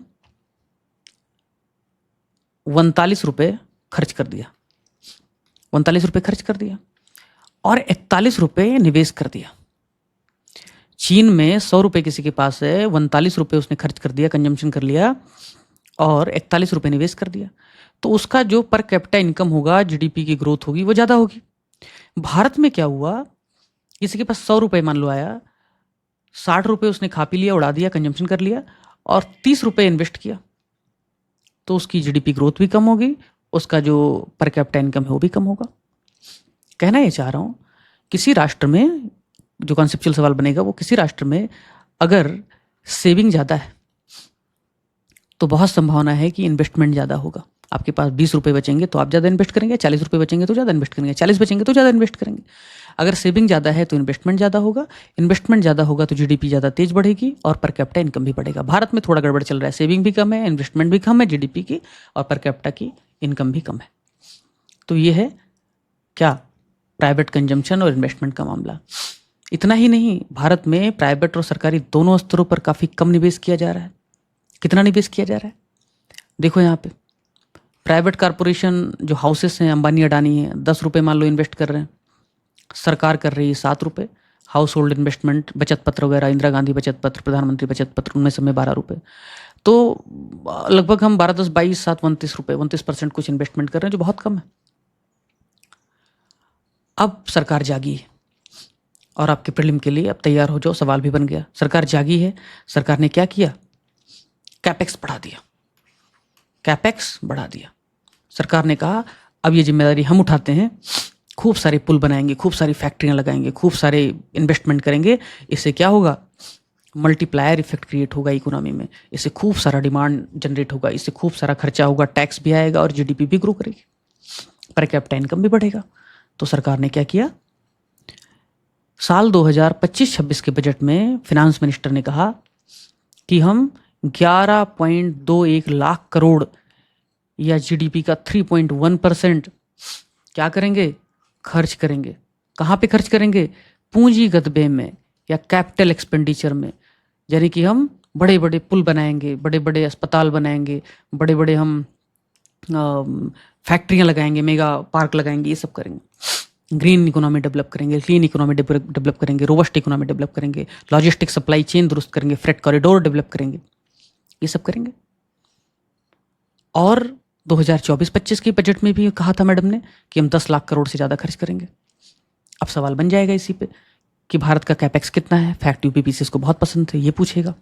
39 रुपये खर्च कर दिया, 39 रुपये खर्च कर दिया और 41 रुपये निवेश कर दिया। चीन में 100 रुपये किसी के पास है, 39 रुपये उसने खर्च कर दिया, कंजम्पशन कर लिया, और 41 रुपये निवेश कर दिया। तो उसका जो पर कैपिटा इनकम होगा, जीडीपी की ग्रोथ होगी, वो ज़्यादा होगी। भारत में क्या हुआ? किसी के पास 100 रुपये मान लो आया, 60 रुपये उसने खा पी लिया, उड़ा दिया, कंजम्पशन कर लिया, और 30 रुपये इन्वेस्ट किया। तो उसकी जीडीपी ग्रोथ भी कम होगी, उसका जो पर कैपिटा इनकम है वो भी कम होगा। कहना ये चाह रहा हूँ, किसी राष्ट्र में, जो कॉन्सेप्चुअल सवाल बनेगा वो, किसी राष्ट्र में अगर सेविंग ज़्यादा है तो बहुत संभावना है कि इन्वेस्टमेंट ज़्यादा होगा। आपके पास 20 रुपये बचेंगे तो आप ज़्यादा इन्वेस्ट करेंगे, 40 रुपये बचेंगे तो ज़्यादा इन्वेस्ट करेंगे, 40 बचेंगे तो ज़्यादा इन्वेस्ट करेंगे। अगर सेविंग ज़्यादा है तो इन्वेस्टमेंट ज़्यादा होगा, इन्वेस्टमेंट ज़्यादा होगा तो जीडीपी ज़्यादा तेज बढ़ेगी और पर कैपिटा इनकम भी बढ़ेगा। भारत में थोड़ा गड़बड़ चल रहा है, सेविंग भी कम है, इन्वेस्टमेंट भी कम है जीडीपी की, और पर कैपिटा की इनकम भी कम है। तो ये है क्या, प्राइवेट कंजम्पशन और इन्वेस्टमेंट का मामला। इतना ही नहीं, भारत में प्राइवेट और सरकारी दोनों स्तरों पर काफ़ी कम निवेश किया जा रहा है। कितना निवेश किया जा रहा है देखो यहाँ पे। प्राइवेट कारपोरेशन जो हाउसेस हैं, अंबानी अडानी हैं, 10 रुपये मान लो इन्वेस्ट कर रहे हैं, सरकार कर रही है 7 रुपये। हाउस होल्ड इन्वेस्टमेंट, बचत पत्र वगैरह, इंदिरा गांधी बचत पत्र, प्रधानमंत्री बचत पत्र, उनमें समय 12 रुपये। तो लगभग हम 12, 10, 22, 7, 29 रुपये, 29% कुछ इन्वेस्टमेंट कर रहे हैं, जो बहुत कम है। अब सरकार जागी है, और आपके प्रीलिम के लिए अब तैयार हो जाओ, सवाल भी बन गया। सरकार जागी है, सरकार ने क्या किया, कैपेक्स बढ़ा दिया, कैपेक्स बढ़ा दिया। सरकार ने कहा अब ये जिम्मेदारी हम उठाते हैं, खूब सारे पुल बनाएंगे, खूब सारी फैक्ट्रियां लगाएंगे, खूब सारे इन्वेस्टमेंट करेंगे। इससे क्या होगा, मल्टीप्लायर इफेक्ट क्रिएट होगा इकोनॉमी में, इससे खूब सारा डिमांड जनरेट होगा, इससे खूब सारा खर्चा होगा, टैक्स भी आएगा और जीडीपी भी ग्रो करेगी, पर कैपिटा इनकम भी बढ़ेगा। तो सरकार ने क्या किया, साल 2025-26 के बजट में फिनांस मिनिस्टर ने कहा कि हम 11.21 लाख करोड़ या जीडीपी का 3.1% क्या करेंगे, खर्च करेंगे। कहाँ पे खर्च करेंगे, पूंजीगत व्यय में या कैपिटल एक्सपेंडिचर में। यानी कि हम बड़े बड़े पुल बनाएंगे, बड़े बड़े अस्पताल बनाएंगे, बड़े बड़े हम फैक्ट्रियां लगाएंगे, मेगा पार्क लगाएंगे, ये सब करेंगे। ग्रीन इकोनॉमी डेवलप करेंगे, क्लीन इकोनॉमी डेवलप करेंगे, रोबस्ट इकोनॉमी डेवलप करेंगे, लॉजिस्टिक सप्लाई चेन दुरुस्त करेंगे, फ्रेट कॉरिडोर डेवलप करेंगे, ये सब करेंगे। और 2024-25 के बजट में भी कहा था मैडम ने कि हम 10 लाख करोड़ से ज़्यादा खर्च करेंगे। अब सवाल बन जाएगा इसी पे कि भारत का कैपेक्स कितना है। फैक्ट यूपीपीसी को बहुत पसंद थे, ये पूछेगा।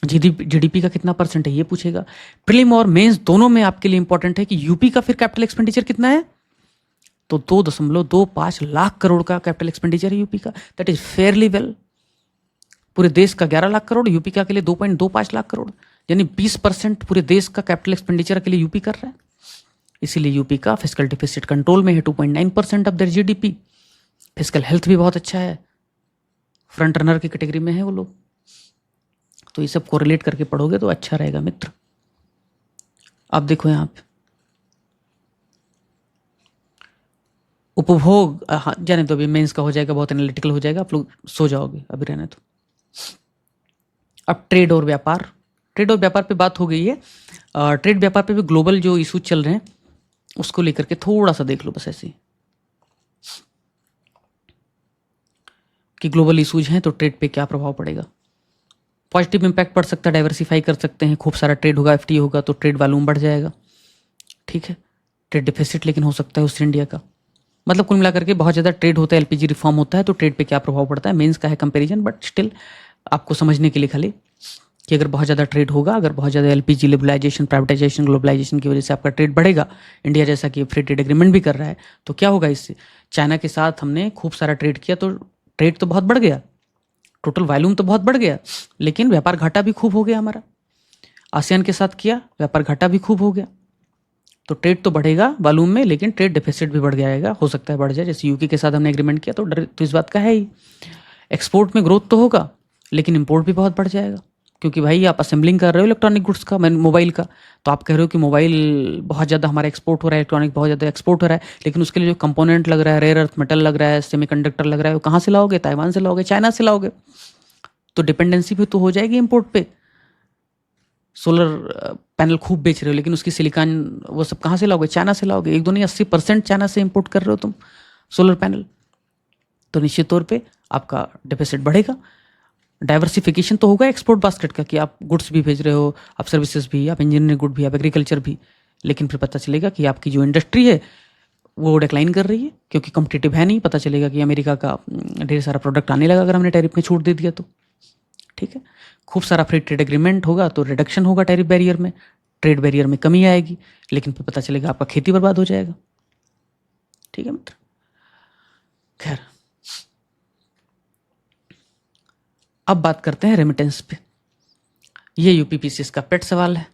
जीडीपी का कितना परसेंट है, ये पूछेगा। प्रीलिम और मेंस दोनों में आपके लिए इंपॉर्टेंट है कि यूपी का फिर कैपिटल एक्सपेंडिचर कितना है, तो 2.25 लाख करोड़ का कैपिटल एक्सपेंडिचर है यूपी का। That is fairly well. पूरे देश का 11 लाख करोड़, यूपी का के लिए 2.25 लाख करोड़, यानी 20% पूरे देश का कैपिटल एक्सपेंडिचर के लिए यूपी कर रहा है। इसीलिए यूपी का फिस्कल डिफिसिट कंट्रोल में है, 2.9% of their GDP. Fiscal health भी बहुत अच्छा है, फ्रंट रनर की कैटेगरी में है वो लोग। तो ये सब कोरिलेट करके पढ़ोगे तो अच्छा रहेगा मित्र। अब देखो यहाँ पे उपभोग, जाने तो अभी मेंस का हो जाएगा, बहुत एनालिटिकल हो जाएगा, आप लोग सो जाओगे, अभी रहने तो। अब ट्रेड और व्यापार, ट्रेड और व्यापार पे बात हो गई है। ट्रेड व्यापार पे भी ग्लोबल जो इशू चल रहे हैं उसको लेकर के थोड़ा सा देख लो, बस ऐसे ही कि ग्लोबल इशूज हैं तो ट्रेड पे क्या प्रभाव पड़ेगा। पॉजिटिव इंपैक्ट पड़ सकता है, डाइवर्सिफाई कर सकते हैं, खूब सारा ट्रेड होगा, एफटीए होगा तो ट्रेड वॉल्यूम बढ़ जाएगा, ठीक है। ट्रेड डिफिसिट लेकिन हो सकता है उससे इंडिया का, मतलब कुल मिलाकर के बहुत ज़्यादा ट्रेड होता है, एलपीजी रिफॉर्म होता है तो ट्रेड पे क्या प्रभाव पड़ता है। मेंस का है कंपैरिजन, बट स्टिल आपको समझने के लिए खाली कि अगर बहुत ज़्यादा ट्रेड होगा, अगर बहुत ज़्यादा एलपीजी लिबरलाइजेशन, प्राइवेटाइजेशन, ग्लोबलाइजेशन की वजह से आपका ट्रेड बढ़ेगा, इंडिया जैसा कि फ्री ट्रेड एग्रीमेंट भी कर रहा है, तो क्या होगा इससे। चाइना के साथ हमने खूब सारा ट्रेड किया तो ट्रेड तो बहुत बढ़ गया, टोटल वॉल्यूम तो बहुत बढ़ गया, लेकिन व्यापार घाटा भी खूब हो गया हमारा। आसियान के साथ किया, व्यापार घाटा भी खूब हो गया। तो ट्रेड तो बढ़ेगा वॉल्यूम में, लेकिन ट्रेड डिफिसिट भी बढ़ जाएगा, हो सकता है बढ़ जाए। जैसे यूके के साथ हमने एग्रीमेंट किया तो डर तो इस बात का है ही। एक्सपोर्ट में ग्रोथ तो होगा, लेकिन इंपोर्ट भी बहुत बढ़ जाएगा, क्योंकि भाई आप असेंबलिंग कर रहे हो इलेक्ट्रॉनिक गुड्स का, मोबाइल का, तो आप कह रहे हो कि मोबाइल बहुत ज़्यादा हमारा एक्सपोर्ट हो रहा है, इलेक्ट्रॉनिक बहुत ज़्यादा एक्सपोर्ट हो रहा है, लेकिन उसके लिए जो कंपोनेंट लग रहा है, रेयर अर्थ मेटल लग रहा है, सेमीकंडक्टर लग रहा है, वो कहाँ से लाओगे, ताइवान से लाओगे, चाइना से लाओगे, तो डिपेंडेंसी भी तो हो जाएगी इंपोर्ट पे। सोलर पैनल खूब बेच रहे हो, लेकिन उसकी सिलिकॉन वो सब कहाँ से लाओगे, चाइना से लाओगे। एक दो नहीं, 80% चाइना से इंपोर्ट कर रहे हो तुम सोलर पैनल, तो निश्चित तौर पे आपका डिफिसिट बढ़ेगा। डाइवर्सिफिकेशन तो होगा एक्सपोर्ट बास्केट का, कि आप गुड्स भी भेज रहे हो, आप सर्विसेज भी, आप इंजीनियरिंग गुड भी, आप एग्रीकल्चर भी, लेकिन फिर पता चलेगा कि आपकी जो इंडस्ट्री है वो डिक्लाइन कर रही है, क्योंकि कॉम्पिटिटिव है नहीं। पता चलेगा कि अमेरिका का ढेर सारा प्रोडक्ट आने लगा अगर हमने टैरिफ में छूट दे दिया तो, ठीक है। खूब सारा फ्री ट्रेड एग्रीमेंट होगा तो रिडक्शन होगा टैरिफ बैरियर में, ट्रेड बैरियर में कमी आएगी, लेकिन फिर पता चलेगा आपका खेती बर्बाद हो जाएगा। ठीक है मित्र। खैर, अब बात करते हैं रेमिटेंस पे। ये यूपीपीसीएस का पेट सवाल है।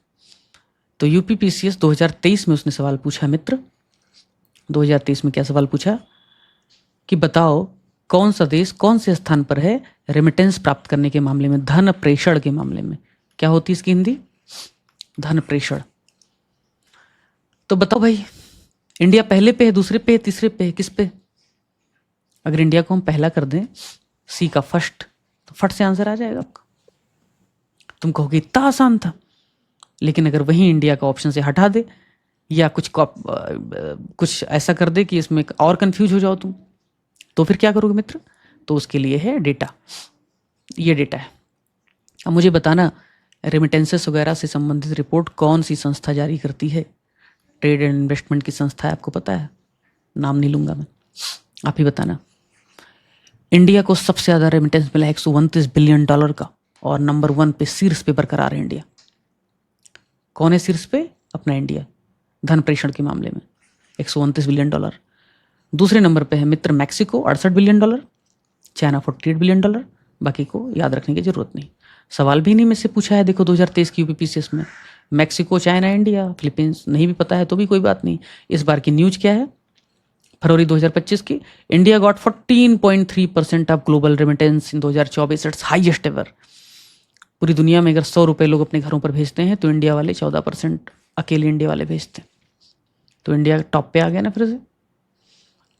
तो यूपीपीसीएस 2023 में उसने सवाल पूछा मित्र। 2023 में क्या सवाल पूछा कि बताओ कौन सा देश कौन से स्थान पर है रेमिटेंस प्राप्त करने के मामले में, धन प्रेषण के मामले में। क्या होती है इसकी हिंदी? धन प्रेषण। तो बताओ भाई, इंडिया पहले पे है, दूसरे पे है, तीसरे पे है, किस पे? अगर इंडिया को हम पहला कर दें, सी का फर्स्ट, तो फट से आंसर आ जाएगा आपका। तुम कहोगे इतना आसान था, लेकिन अगर वही इंडिया का ऑप्शन से हटा दे या कुछ ऐसा कर दे कि इसमें और कंफ्यूज हो जाओ तुम, तो फिर क्या करोगे मित्र? तो उसके लिए है डेटा। ये डेटा है। अब मुझे बताना, रेमिटेंसेस वगैरह से संबंधित रिपोर्ट कौन सी संस्था जारी करती है? ट्रेड एंड इन्वेस्टमेंट की संस्था है, आपको पता है, नाम नहीं लूंगा मैं, आप ही बताना। इंडिया को सबसे ज़्यादा रेमिटेंस मिला है $129 बिलियन का, और नंबर 1 पे शीर्ष पे बरकरार है इंडिया। कौन है शीर्ष पे? अपना इंडिया, धन प्रेषण के मामले में $129 बिलियन। दूसरे नंबर पे है मित्र मैक्सिको, $68 बिलियन, चाइना $48 बिलियन। बाकी को याद रखने की जरूरत नहीं, सवाल भी नहीं में से पूछा है। देखो 2023 की यूपीपीसीएस में मैक्सिको, चाइना, इंडिया, फिलीपींस, नहीं भी पता है तो भी कोई बात नहीं। इस बार की न्यूज क्या है? फरवरी 2025 की, India got 14.3% of global remittance in 2024, it's highest ever. पूरी दुनिया में अगर 100 रुपये लोग अपने घरों पर भेजते हैं तो इंडिया वाले 14% अकेले इंडिया वाले भेजते हैं। तो इंडिया टॉप पे आ गया ना फिर से।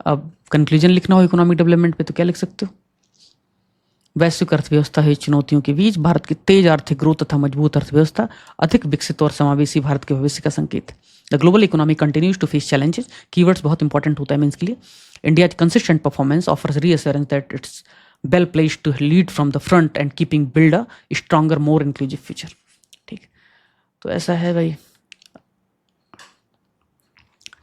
अब कंक्लूजन लिखना हो इकोनॉमिक डेवलपमेंट पे तो क्या लिख सकते हो? वैश्विक अर्थव्यवस्था है चुनौतियों के बीच भारत की तेज आर्थिक ग्रोथ तथा मजबूत अर्थव्यवस्था अधिक विकसित और समावेशी भारत के भविष्य का संकेत। The global economy continues to face challenges. Keywords बहुत इंपॉर्टेंट होता है मीन्स के लिए। India consistent performance offers reassurance that it's well placed to lead from the front and keeping build a stronger more inclusive future. ठीक, तो ऐसा है भाई।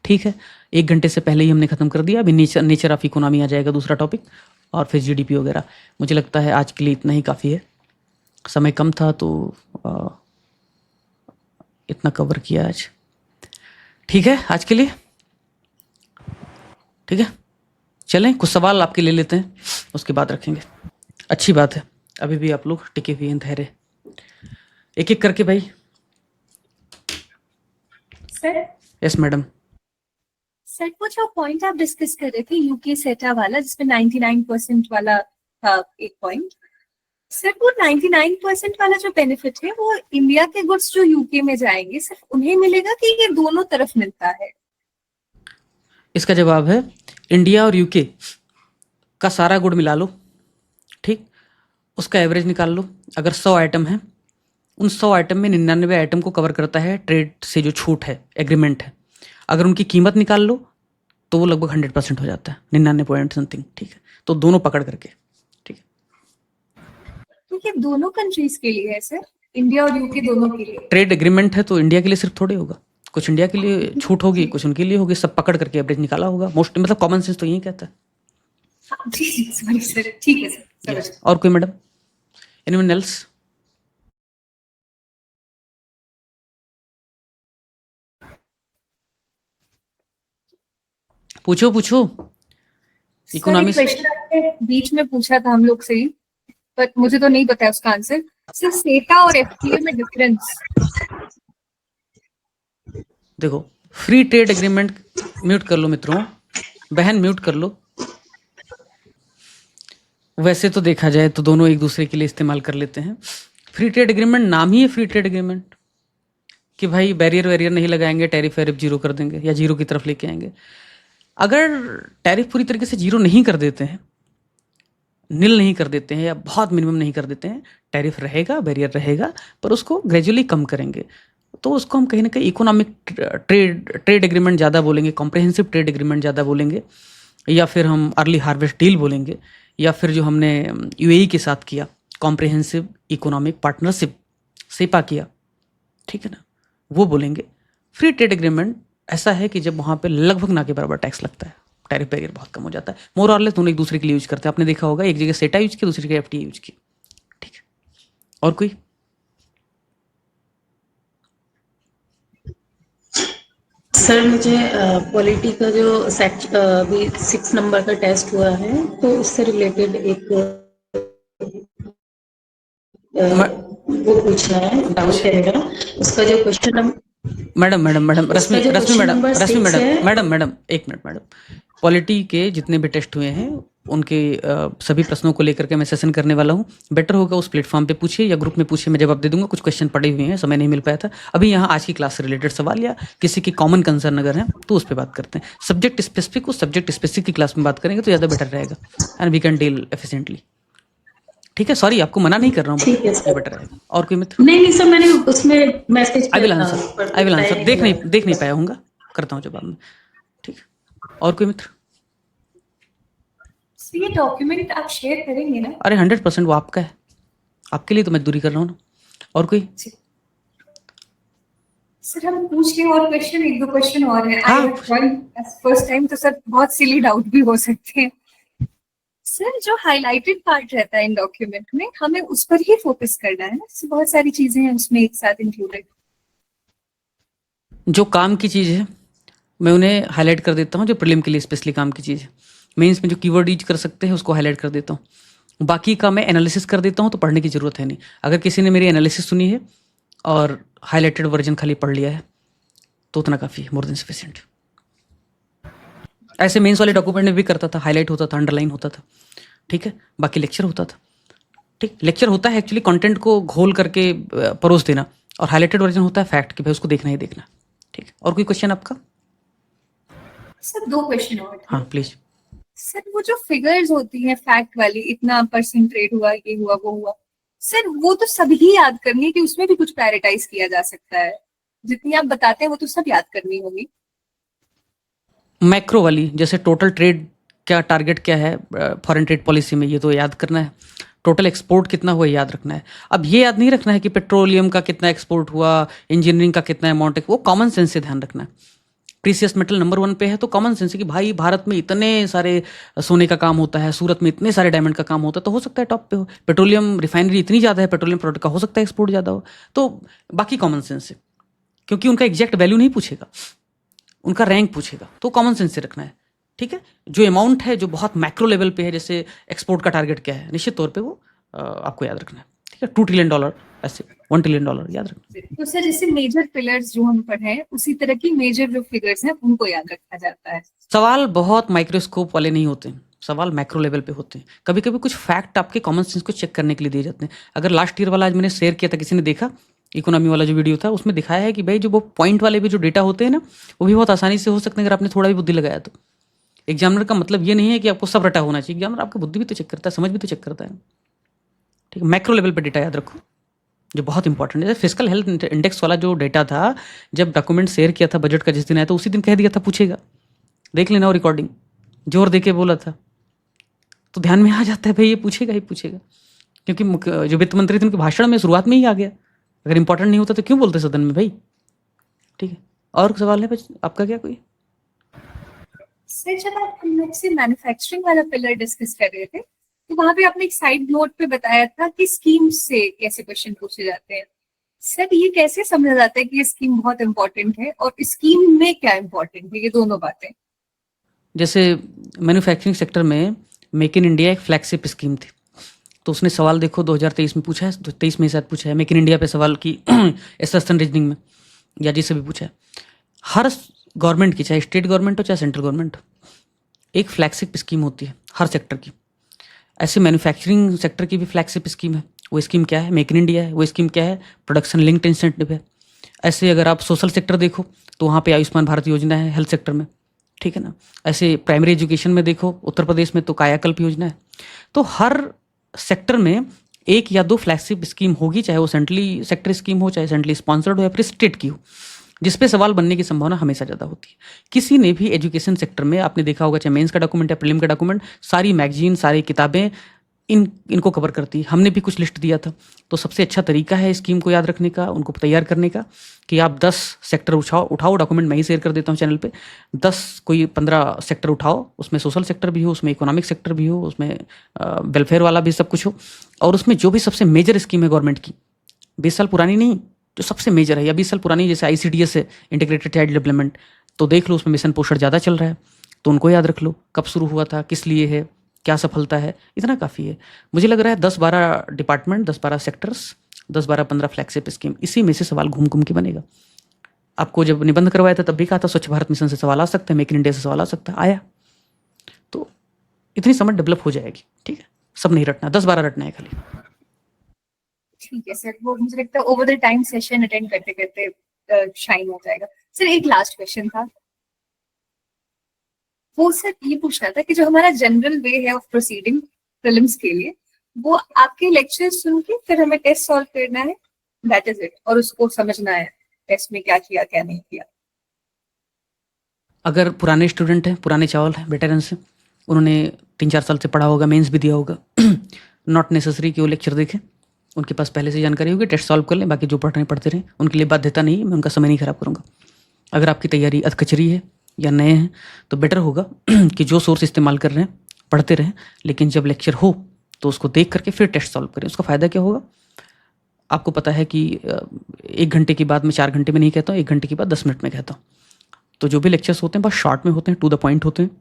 ठीक है, 1 घंटे से पहले ही हमने खत्म कर दिया। अभी नेचर ऑफ इकोनॉमी आ जाएगा दूसरा टॉपिक, और फिर जीडीपी वगैरह। मुझे लगता है आज के लिए इतना ही काफ़ी है, समय कम था तो इतना कवर किया आज। ठीक है आज के लिए, ठीक है, चलें कुछ सवाल आपके ले लेते हैं, उसके बाद रखेंगे। अच्छी बात है, अभी भी आप लोग टिके हुए हैं धैर्य। एक एक करके भाई। Sir, yes madam. सर वो जो पॉइंट आप डिस्कस कर रहे थे यूके सेटा वाला, जिसमें 99% वाला था एक पॉइंट, सर वो 99% वाला जो बेनिफिट है वो इंडिया के गुड्स जो यूके में जाएंगे सिर्फ उन्हें मिलेगा कि ये दोनों तरफ मिलता है? इसका जवाब है इंडिया और यूके का सारा गुड़ मिला लो, ठीक, उसका एवरेज निकाल लो। अगर 100 आइटम है, उन 100 आइटम में 99 आइटम को कवर करता है ट्रेड से जो छूट है, एग्रीमेंट है। अगर उनकी कीमत निकाल लो तो वो लगभग 100% हो जाता है, 99 पॉइंट समथिंग। ठीक है, तो दोनों पकड़ करके, ठीक है। तो ये दोनों कंट्रीज के लिए है सर, इंडिया और यूके दोनों के लिए? ट्रेड एग्रीमेंट है तो इंडिया के लिए सिर्फ थोड़े होगा, कुछ इंडिया के लिए छूट होगी, कुछ उनके लिए होगी, सब पकड़ करके एवरेज निकाला होगा। मोस्ट मतलब कॉमन सेंस तो यही कहता है। जी सॉरी सर, ठीक है सर, समझ। और कोई मैडम? Anyone else? पूछो पूछो। इकोनॉमी क्वेश्चन आपने बीच में पूछा था हम लोग से ही, पर मुझे तो नहीं पता है उसका आंसर। सर सेटा और एफटीए में डिफरेंस? देखो, फ्री ट्रेड एग्रीमेंट, म्यूट कर लो मित्रों, बहन म्यूट कर लो। वैसे तो देखा जाए तो दोनों एक दूसरे के लिए इस्तेमाल कर लेते हैं। फ्री ट्रेड एग्रीमेंट नाम ही है फ्री ट्रेड एग्रीमेंट, कि भाई बैरियर वैरियर नहीं लगाएंगे, टैरिफ वैरिफ जीरो कर देंगे या जीरो की तरफ लेके आएंगे। अगर टैरिफ पूरी तरीके से जीरो नहीं कर देते हैं, नील नहीं कर देते हैं या बहुत मिनिमम नहीं कर देते हैं, टैरिफ रहेगा, बैरियर रहेगा, पर उसको ग्रेजुअली कम करेंगे, तो उसको हम कहीं ना कहीं इकोनॉमिक ट्रेड एग्रीमेंट ज़्यादा बोलेंगे, कॉम्प्रहेंसिव ट्रेड एग्रीमेंट ज़्यादा बोलेंगे, या फिर हम अर्ली हार्वेस्ट डील बोलेंगे, या फिर जो हमने यूएई के साथ किया कॉम्प्रहेंसिव इकोनॉमिक पार्टनरशिप सेपा किया, ठीक है ना, वो बोलेंगे। फ्री ट्रेड एग्रीमेंट ऐसा है कि जब वहाँ पे लगभग ना के बराबर टैक्स लगता है, टैरिफ बैरियर बहुत कम हो जाता है। मोर और लेस दोनों एक दूसरे के लिए यूज करते हैं। आपने देखा होगा एक जगह सेटा यूज किया, दूसरी जगह एफटीए यूज किया, ठीक है। और कोई? सर मुझे पॉलिटी का जो अभी 6 नंबर का टेस्ट हुआ है तो उससे रिलेटेड एक म- वो पूछना है, डाउट है पूछिए। मेरा। उसका जो क्वेश्चन मैडम मैडम मैडम उसका रश्मि जो रश्मि क्वेश्चन मैडम नंबर रश्मि 6 मैडम है। मैडम मैडम एक मिनट मैडम। पॉलिटी के जितने भी टेस्ट हुए हैं उनके सभी प्रश्नों को लेकर के मैं सेशन करने वाला हूँ। बेटर होगा उस प्लेटफॉर्म पे पूछिए या ग्रुप में पूछिए, मैं जवाब दे दूंगा। कुछ क्वेश्चन पड़े हुए हैं, समय नहीं मिल पाया था अभी। यहाँ आज की क्लास से रिलेटेड सवाल या किसी की कॉमन कंसर्न अगर है तो उस पर बात करते हैं। सब्जेक्ट स्पेसिफिक उस सब्जेक्ट स्पेसिफिक की क्लास में बात करेंगे तो ज़्यादा बेटर रहेगा and we can deal efficiently. ठीक है, सॉरी आपको मना नहीं कर रहा हूँ बट ठीक है जो सर। बेटर रहेगा। और कोई मित्र? नहीं नहीं सर, मैंने उसमें मैसेज आई किया विल था आंसर, पर आई विल रिप्लाई आंसर। नहीं मिला। देख नहीं पाया होऊंगा, करता हूँ जवाब में। ठीक है, और कोई मित्र? So, ये डॉक्यूमेंट आप शेयर करेंगे ना? अरे 100% वो आपका है, आपके लिए तो मैं दूरी कर रहा हूँ ना। और कोई? सर हम पूछ के और क्वेश्चन, एक दो क्वेश्चन और हैं। आई हाँ हैव फर्स्ट टाइम, तो सर बहुत सिली डाउट भी हो सकते हैं। सर जो हाइलाइटेड पार्ट रहता है इन डॉक्यूमेंट में, हमें उस पर ही फोकस करना है ना? So, बहुत सारी चीजें हैं उसमें एक साथ इंक्लूडेड। जो काम की चीज़ है मैं उन्हें हाईलाइट कर देता हूँ, जो प्रीलिम के लिए स्पेशली काम की चीज़ है। मेंस में जो कीवर्ड यूज कर सकते हैं उसको हाईलाइट कर देता हूँ। बाकी का मैं एनालिसिस कर देता हूँ तो पढ़ने की ज़रूरत है नहीं। अगर किसी ने मेरी एनालिसिस सुनी है और हाईलाइटेड वर्जन खाली पढ़ लिया है तो उतना काफ़ी है, मोर देन सफिशिएंट। ऐसे मेंस वाले डॉक्यूमेंट में भी करता था, हाईलाइट होता था, अंडरलाइन होता था। ठीक है, बाकी लेक्चर होता था। ठीक, लेक्चर होता है एक्चुअली कंटेंट को घोल करके परोस देना, और हाईलाइटेड वर्जन होता है फैक्ट कि भाई उसको देखना ही देखना। ठीक, और कोई क्वेश्चन आपका? सर दो क्वेश्चन और थे। हाँ प्लीज। सर वो जो फिगर्स होती हैं फैक्ट वाली, इतना परसेंटेज हुआ, ये हुआ, वो हुआ, सर वो तो सभी याद करनी है कि उसमें भी कुछ प्रायोरिटाइज किया जा सकता है? जितनी आप बताते हैं वो तो सब याद करनी होगी। मैक्रो वाली, जैसे टोटल ट्रेड क्या टारगेट क्या है फॉरेन ट्रेड पॉलिसी में, ये तो याद करना है। टोटल एक्सपोर्ट कितना हुआ याद रखना है। अब ये याद नहीं रखना है कि पेट्रोलियम का कितना एक्सपोर्ट हुआ, इंजीनियरिंग का कितना अमाउंट है, वो कॉमन सेंस से ध्यान रखना है। प्रीसियस मेटल नंबर 1 पे है तो कॉमन सेंस है कि भाई भारत में इतने सारे सोने का काम होता है, सूरत में इतने सारे डायमंड का काम होता है, तो हो सकता है टॉप पे हो। पेट्रोलियम रिफाइनरी इतनी ज़्यादा है पेट्रोलियम प्रोडक्ट का, हो सकता है एक्सपोर्ट ज़्यादा हो। तो बाकी कॉमन सेंस है, क्योंकि उनका एग्जैक्ट वैल्यू नहीं पूछेगा, उनका रैंक पूछेगा, तो कॉमन सेंस से रखना है। ठीक है, जो अमाउंट है जो बहुत मैक्रो लेवल पे है, जैसे एक्सपोर्ट का टारगेट क्या है, निश्चित तौर पे वो आपको याद रखना है। ठीक है, $2 ट्रिलियन, ऐसे $1 ट्रिलियन याद रखना है। तो सर जैसे मेजर पिलर्स जो हम पढ़े हैं उसी तरह की मेजर जो फिगर्स हैं उनको याद रखा जाता है। सवाल बहुत माइक्रोस्कोप वाले नहीं होते हैं, सवाल मैक्रो लेवल पे होते हैं। कभी कभी कुछ फैक्ट आपके कॉमन सेंस को चेक करने के लिए दिए जाते हैं। अगर लास्ट ईयर वाला आज मैंने शेयर किया था, किसी ने देखा, इकोनॉमी वाला जो वीडियो था, उसमें दिखाया है कि भाई जो वो पॉइंट वाले भी जो डेटा होते हैं ना, वो भी बहुत आसानी से हो सकते हैं अगर आपने थोड़ा भी बुद्धि लगाया तो। एग्जामिनर का मतलब ये नहीं है कि आपको सब रटा होना चाहिए, एग्जामिनर आपकी बुद्धि भी तो चेक करता है, समझ भी तो चेक करता है। ठीक है, मैक्रो लेवल पर डेटा याद रखो जो बहुत इंपॉर्टेंट है। फिजिकल हेल्थ इंडेक्स वाला जो डेटा था, जब डॉक्यूमेंट शेयर किया था बजट का जिस दिन आया, तो उसी दिन कह दिया था पूछेगा, देख लेना वो रिकॉर्डिंग, जोर दे के बोला था। तो ध्यान में आ जाता है भाई ये पूछेगा ही पूछेगा, क्योंकि जो वित्त मंत्री थे उनके भाषण में शुरुआत में ही आ गया। अगर इंपॉर्टेंट नहीं होता तो क्यों बोलते सदन में भाई। ठीक है, और सवाल है आपका क्या कोई? सर जब आप हम लोग से मैन्युफैक्चरिंग वाला पिलर डिस्कस कर रहे थे तो वहां पे आपने एक साइड नोट पे बताया था कि स्कीम से कैसे क्वेश्चन पूछे जाते हैं। सर ये कैसे समझा जाता है कि ये स्कीम बहुत इंपॉर्टेंट है और स्कीम में क्या इंपॉर्टेंट है, ये दोनों बातें? जैसे मैन्युफैक्चरिंग सेक्टर में मेक इन इंडिया एक फ्लैगशिप स्कीम थी, तो उसने सवाल देखो 2023 में पूछा है, 23 में शायद पूछा है मेक इन इंडिया पे सवाल की एसएसएन रीजनिंग में, या जिससे भी पूछा है। हर गवर्नमेंट की, चाहे स्टेट गवर्नमेंट हो चाहे सेंट्रल गवर्नमेंट हो, एक फ्लैगशिप स्कीम होती है हर सेक्टर की। ऐसे मैन्युफैक्चरिंग सेक्टर की भी फ्लैगशिप स्कीम है। वो स्कीम क्या है? मेक इन इंडिया है। वो स्कीम क्या है? प्रोडक्शन लिंक्ड इंसेंटिव है। ऐसे अगर आप सोशल सेक्टर देखो तो वहाँ पे आयुष्मान भारत योजना है हेल्थ सेक्टर में, ठीक है ना। ऐसे प्राइमरी एजुकेशन में देखो उत्तर प्रदेश में तो कायाकल्प योजना है। तो हर सेक्टर में एक या दो फ्लैगशिप स्कीम होगी, चाहे वो सेंट्रली सेक्टर स्कीम हो, चाहे सेंट्रली स्पॉन्सर्ड हो या फिर स्टेट की हो, जिसपे सवाल बनने की संभावना हमेशा ज़्यादा होती है। किसी ने भी एजुकेशन सेक्टर में आपने देखा होगा, चाहे मेंस का डॉक्यूमेंट या प्रीलिम का डॉक्यूमेंट, सारी मैगजीन सारी किताबें इनको कवर करती है। हमने भी कुछ लिस्ट दिया था। तो सबसे अच्छा तरीका है स्कीम को याद रखने का, उनको तैयार करने का, कि आप 10 सेक्टर उठाओ डॉक्यूमेंट मैं ही शेयर कर देता हूँ चैनल पे। 10 कोई 15 सेक्टर उठाओ, उसमें सोशल सेक्टर भी हो, उसमें इकोनॉमिक सेक्टर भी हो, उसमें वेलफेयर वाला भी सब कुछ हो, और उसमें जो भी सबसे मेजर स्कीम है गवर्नमेंट की, 20 साल पुरानी नहीं, जो सबसे मेजर है, या 20 साल पुरानी, जैसे ICDS है, इंटीग्रेटेड चाइल्ड डेवलपमेंट, तो देख लो उसमें मिशन पोषण ज़्यादा चल रहा है तो उनको याद रख लो, कब शुरू हुआ था, किस लिए है, क्या सफलता है, इतना काफ़ी है। मुझे लग रहा है 10-12 डिपार्टमेंट, 10-12 सेक्टर्स, 10-12-15 फ्लैगशिप स्कीम, इसी में से सवाल घूम घूम के बनेगा। आपको जब निबंध करवाया था तब भी कहा था स्वच्छ भारत मिशन से सवाल आ सकता है, मेक इन इंडिया से सवाल आ सकता है, आया। तो इतनी समझ डेवलप हो जाएगी, ठीक है। सब नहीं रटना, 10-12 रटना है खाली। ठीक है सर, वो मुझे लगता है over the time session attend करते करते शाइन हो जाएगा। सर एक लास्ट क्वेश्चन था, वो सर ये पूछना था कि जो हमारा जनरल वे है ऑफ प्रोसीडिंग प्रीलिम्स के लिए, वो आपके लेक्चर सुन के फिर हमें टेस्ट सॉल्व करना है, दैट इज इट, और उसको समझना है टेस्ट में क्या किया क्या नहीं किया। अगर पुराने स्टूडेंट हैं, पुराने चावल हैं, वेटरन्स हैं, उन्होंने 3-4 साल से पढ़ा होगा, मेंस भी दिया होगा, नॉट नेसेसरी कि वो लेक्चर देखें, उनके पास पहले से जानकारी होगी, टेस्ट सॉल्व कर लें, बाकी जो पढ़ रहे हैं पढ़ते रहें, उनके लिए बाध्यता नहीं है, मैं उनका समय नहीं खराब करूँगा। अगर आपकी तैयारी अधकचरी है या नए हैं तो बेटर होगा कि जो सोर्स इस्तेमाल कर रहे हैं पढ़ते रहें, लेकिन जब लेक्चर हो तो उसको देख करके फिर टेस्ट सॉल्व करें। उसका फ़ायदा क्या होगा, आपको पता है कि 1 घंटे की बात मैं 4 घंटे में नहीं कहता हूँ, 1 घंटे की बात 10 मिनट में कहता हूँ। तो जो भी लेक्चर्स होते हैं बहुत शॉर्ट में होते हैं, टू द पॉइंट होते हैं,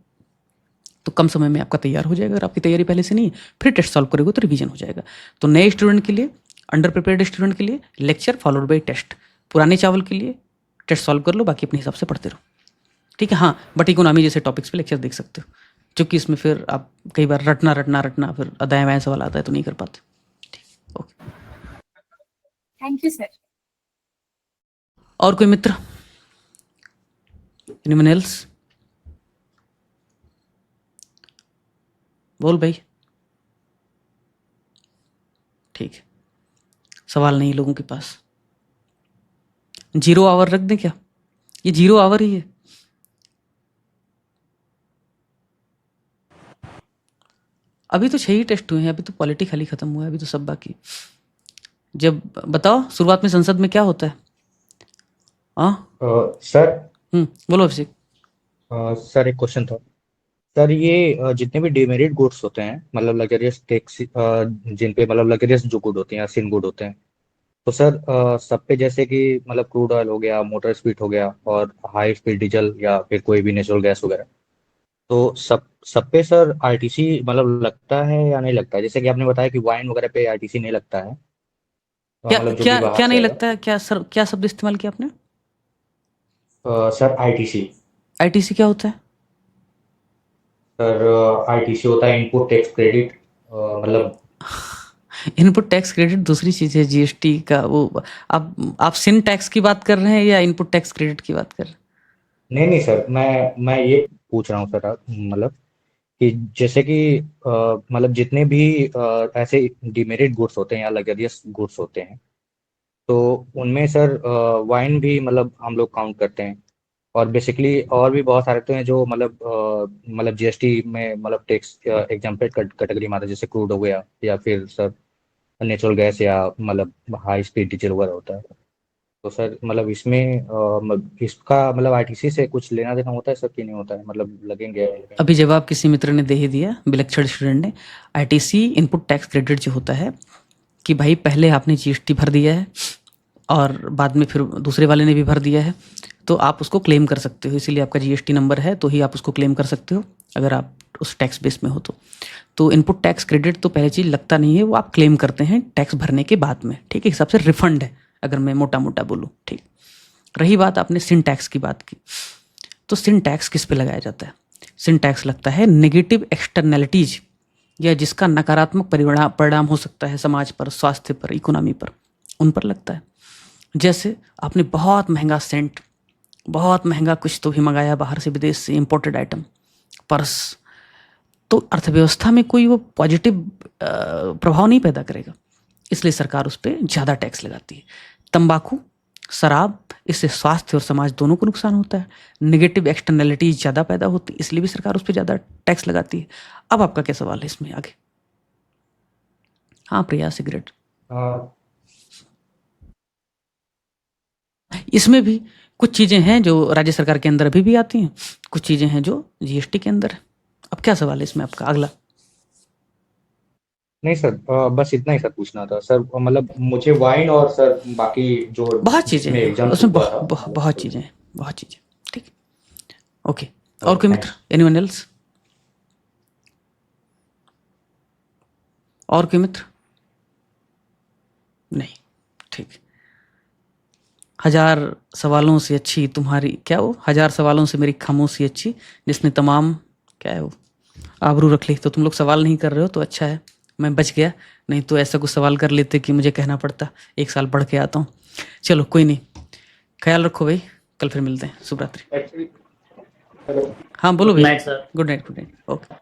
तो कम समय में आपका तैयार हो जाएगा। अगर आपकी तैयारी पहले से नहीं है फिर टेस्ट सॉल्व करोगे तो रिवीजन हो जाएगा। तो नए स्टूडेंट के लिए, अंडर प्रिपेयर्ड स्टूडेंट के लिए लेक्चर फॉलोड बाई टेस्ट, पुराने चावल के लिए टेस्ट सॉल्व कर लो, बाकी अपने हिसाब से पढ़ते रहो, ठीक है। हाँ, बट इकोनॉमी जैसे टॉपिक्स पे लेक्चर देख सकते हो, क्योंकि इसमें फिर आप कई बार रटना फिर दाएं बाएं सवाल आता है तो नहीं कर पाते। ठीक, ओके, थैंक यू सर। और कोई मित्र, एनीवन एल्स? बोल भाई। ठीक है, सवाल नहीं लोगों के पास। 0 आवर रख दें क्या? ये 0 आवर ही है। अभी तो 6 ही टेस्ट हुए हैं, अभी तो पॉलिटी खाली खत्म हुआ है, अभी तो सब बाकी। जब बताओ शुरुआत में संसद में क्या होता है? हाँ सर बोलो अभिषेक। सर एक क्वेश्चन था सर। ये जितने भी डिमेरिट गुड्स होते हैं, मतलब लग्जरियस टैक्स, जिन पे मतलब लग्जरियस जो गुड होते हैं या सिन गुड होते हैं, तो सर सब पे जैसे कि मतलब क्रूड ऑयल हो गया, मोटर स्पीड हो गया और हाई स्पीड डीजल या फिर कोई भी नेचुरल गैस वगैरह, तो सब पे सर आरटीसी मतलब लगता है या नहीं लगता है? जैसे कि आपने बताया कि वाइन वगैरह पे आरटीसी नहीं लगता है, क्या मतलब जो भी क्या बाहर क्या से नहीं आएगा। लगता है? क्या सर, क्या शब्द इस्तेमाल किया आपने? Sir ITC. आईटीसी क्या होता है? सर आईटीसी होता है इनपुट टैक्स क्रेडिट, मतलब इनपुट टैक्स क्रेडिट दूसरी चीज है, जीएसटी का वो। आप सिन टैक्स की बात कर रहे हैं या इनपुट टैक्स क्रेडिट की बात कर रहे हैं? नहीं सर, मैं ये पूछ रहा हूँ सर, मतलब कि जैसे कि मतलब जितने भी ऐसे डिमेरिट गुड्स होते हैं या लग्जरियस गुड्स होते हैं, तो उनमें सर वाइन भी मतलब हम लोग काउंट करते हैं, और बेसिकली और भी बहुत सारे तो हैं जो मतलब जीएसटी में मतलब टैक्स एग्जम्प्टेड कैटेगरी में आता है, जैसे क्रूड हो गया या फिर सर नेचुरल गैस या मतलब हाई स्पीड डीजल वगैरह होता है। तो सर मतलब इसमें इसका मतलब आईटीसी से कुछ लेना देना होता है सर कि नहीं होता है, मतलब लगेंगे या नहीं लगेंगे? अभी जवाब किसी मित्र ने दे ही दिया, विलक्षण स्टूडेंट ने। आईटीसी इनपुट टैक्स क्रेडिट जो होता है कि भाई पहले आपने जीएसटी भर दिया है और बाद में फिर दूसरे वाले ने भी भर दिया है, तो आप उसको क्लेम कर सकते हो। इसीलिए आपका जीएसटी नंबर है तो ही आप उसको क्लेम कर सकते हो, अगर आप उस टैक्स बेस में हो तो इनपुट टैक्स क्रेडिट तो पहले चीज़ लगता नहीं है, वो आप क्लेम करते हैं टैक्स भरने के बाद में, ठीक है। हिसाब से रिफंड है, अगर मैं मोटा मोटा बोलूँ, ठीक। रही बात आपने सिन टैक्स की बात की, तो सिन टैक्स किस पे लगाया जाता है? सिन टैक्स लगता है नेगेटिव एक्सटर्नैलिटीज, या जिसका नकारात्मक परिणाम हो सकता है समाज पर, स्वास्थ्य पर, इकोनॉमी पर, उन पर लगता है। जैसे आपने बहुत महंगा सेंट, बहुत महंगा कुछ तो भी मंगाया बाहर से, विदेश से इम्पोर्टेड आइटम, पर्स, तो अर्थव्यवस्था में कोई वो पॉजिटिव प्रभाव नहीं पैदा करेगा, इसलिए सरकार उस पर ज़्यादा टैक्स लगाती है। तंबाकू, शराब, इससे स्वास्थ्य और समाज दोनों को नुकसान होता है, नेगेटिव एक्सटर्नैलिटी ज़्यादा पैदा होती है, इसलिए भी सरकार उस पर ज़्यादा टैक्स लगाती है। अब आपका क्या सवाल है इसमें आगे? हाँ प्रिया, सिगरेट, इसमें भी कुछ चीज़ें हैं जो राज्य सरकार के अंदर अभी भी आती हैं, कुछ चीज़ें हैं जो जीएसटी के अंदर है। अब क्या सवाल है इसमें आपका अगला? नहीं सर, बस इतना ही सर पूछना था सर, मतलब मुझे वाइन और सर बाकी जो बहुत चीज़ें जिसमें हैं एग्जाम उसमें, हुआ था मतलब बहुत चीज़ें हैं, बहुत चीज़ें, ठीक। ओके, और कोई मित्र, एनीवन एल्स? और कोई मित्र? नहीं, ठीक। 1000 सवालों से अच्छी तुम्हारी, क्या वो, 1000 सवालों से मेरी खामोशी अच्छी, जिसने तमाम, क्या है वो, आबरू रख ली। तो तुम लोग सवाल नहीं कर रहे हो तो अच्छा है, मैं बच गया, नहीं तो ऐसा कुछ सवाल कर लेते कि मुझे कहना पड़ता 1 साल पढ़ के आता हूँ। चलो कोई नहीं, ख्याल रखो भाई, कल फिर मिलते हैं, शुभ रात्रि। हाँ बोलो भाई। Good night, sir. Good night, good night, okay.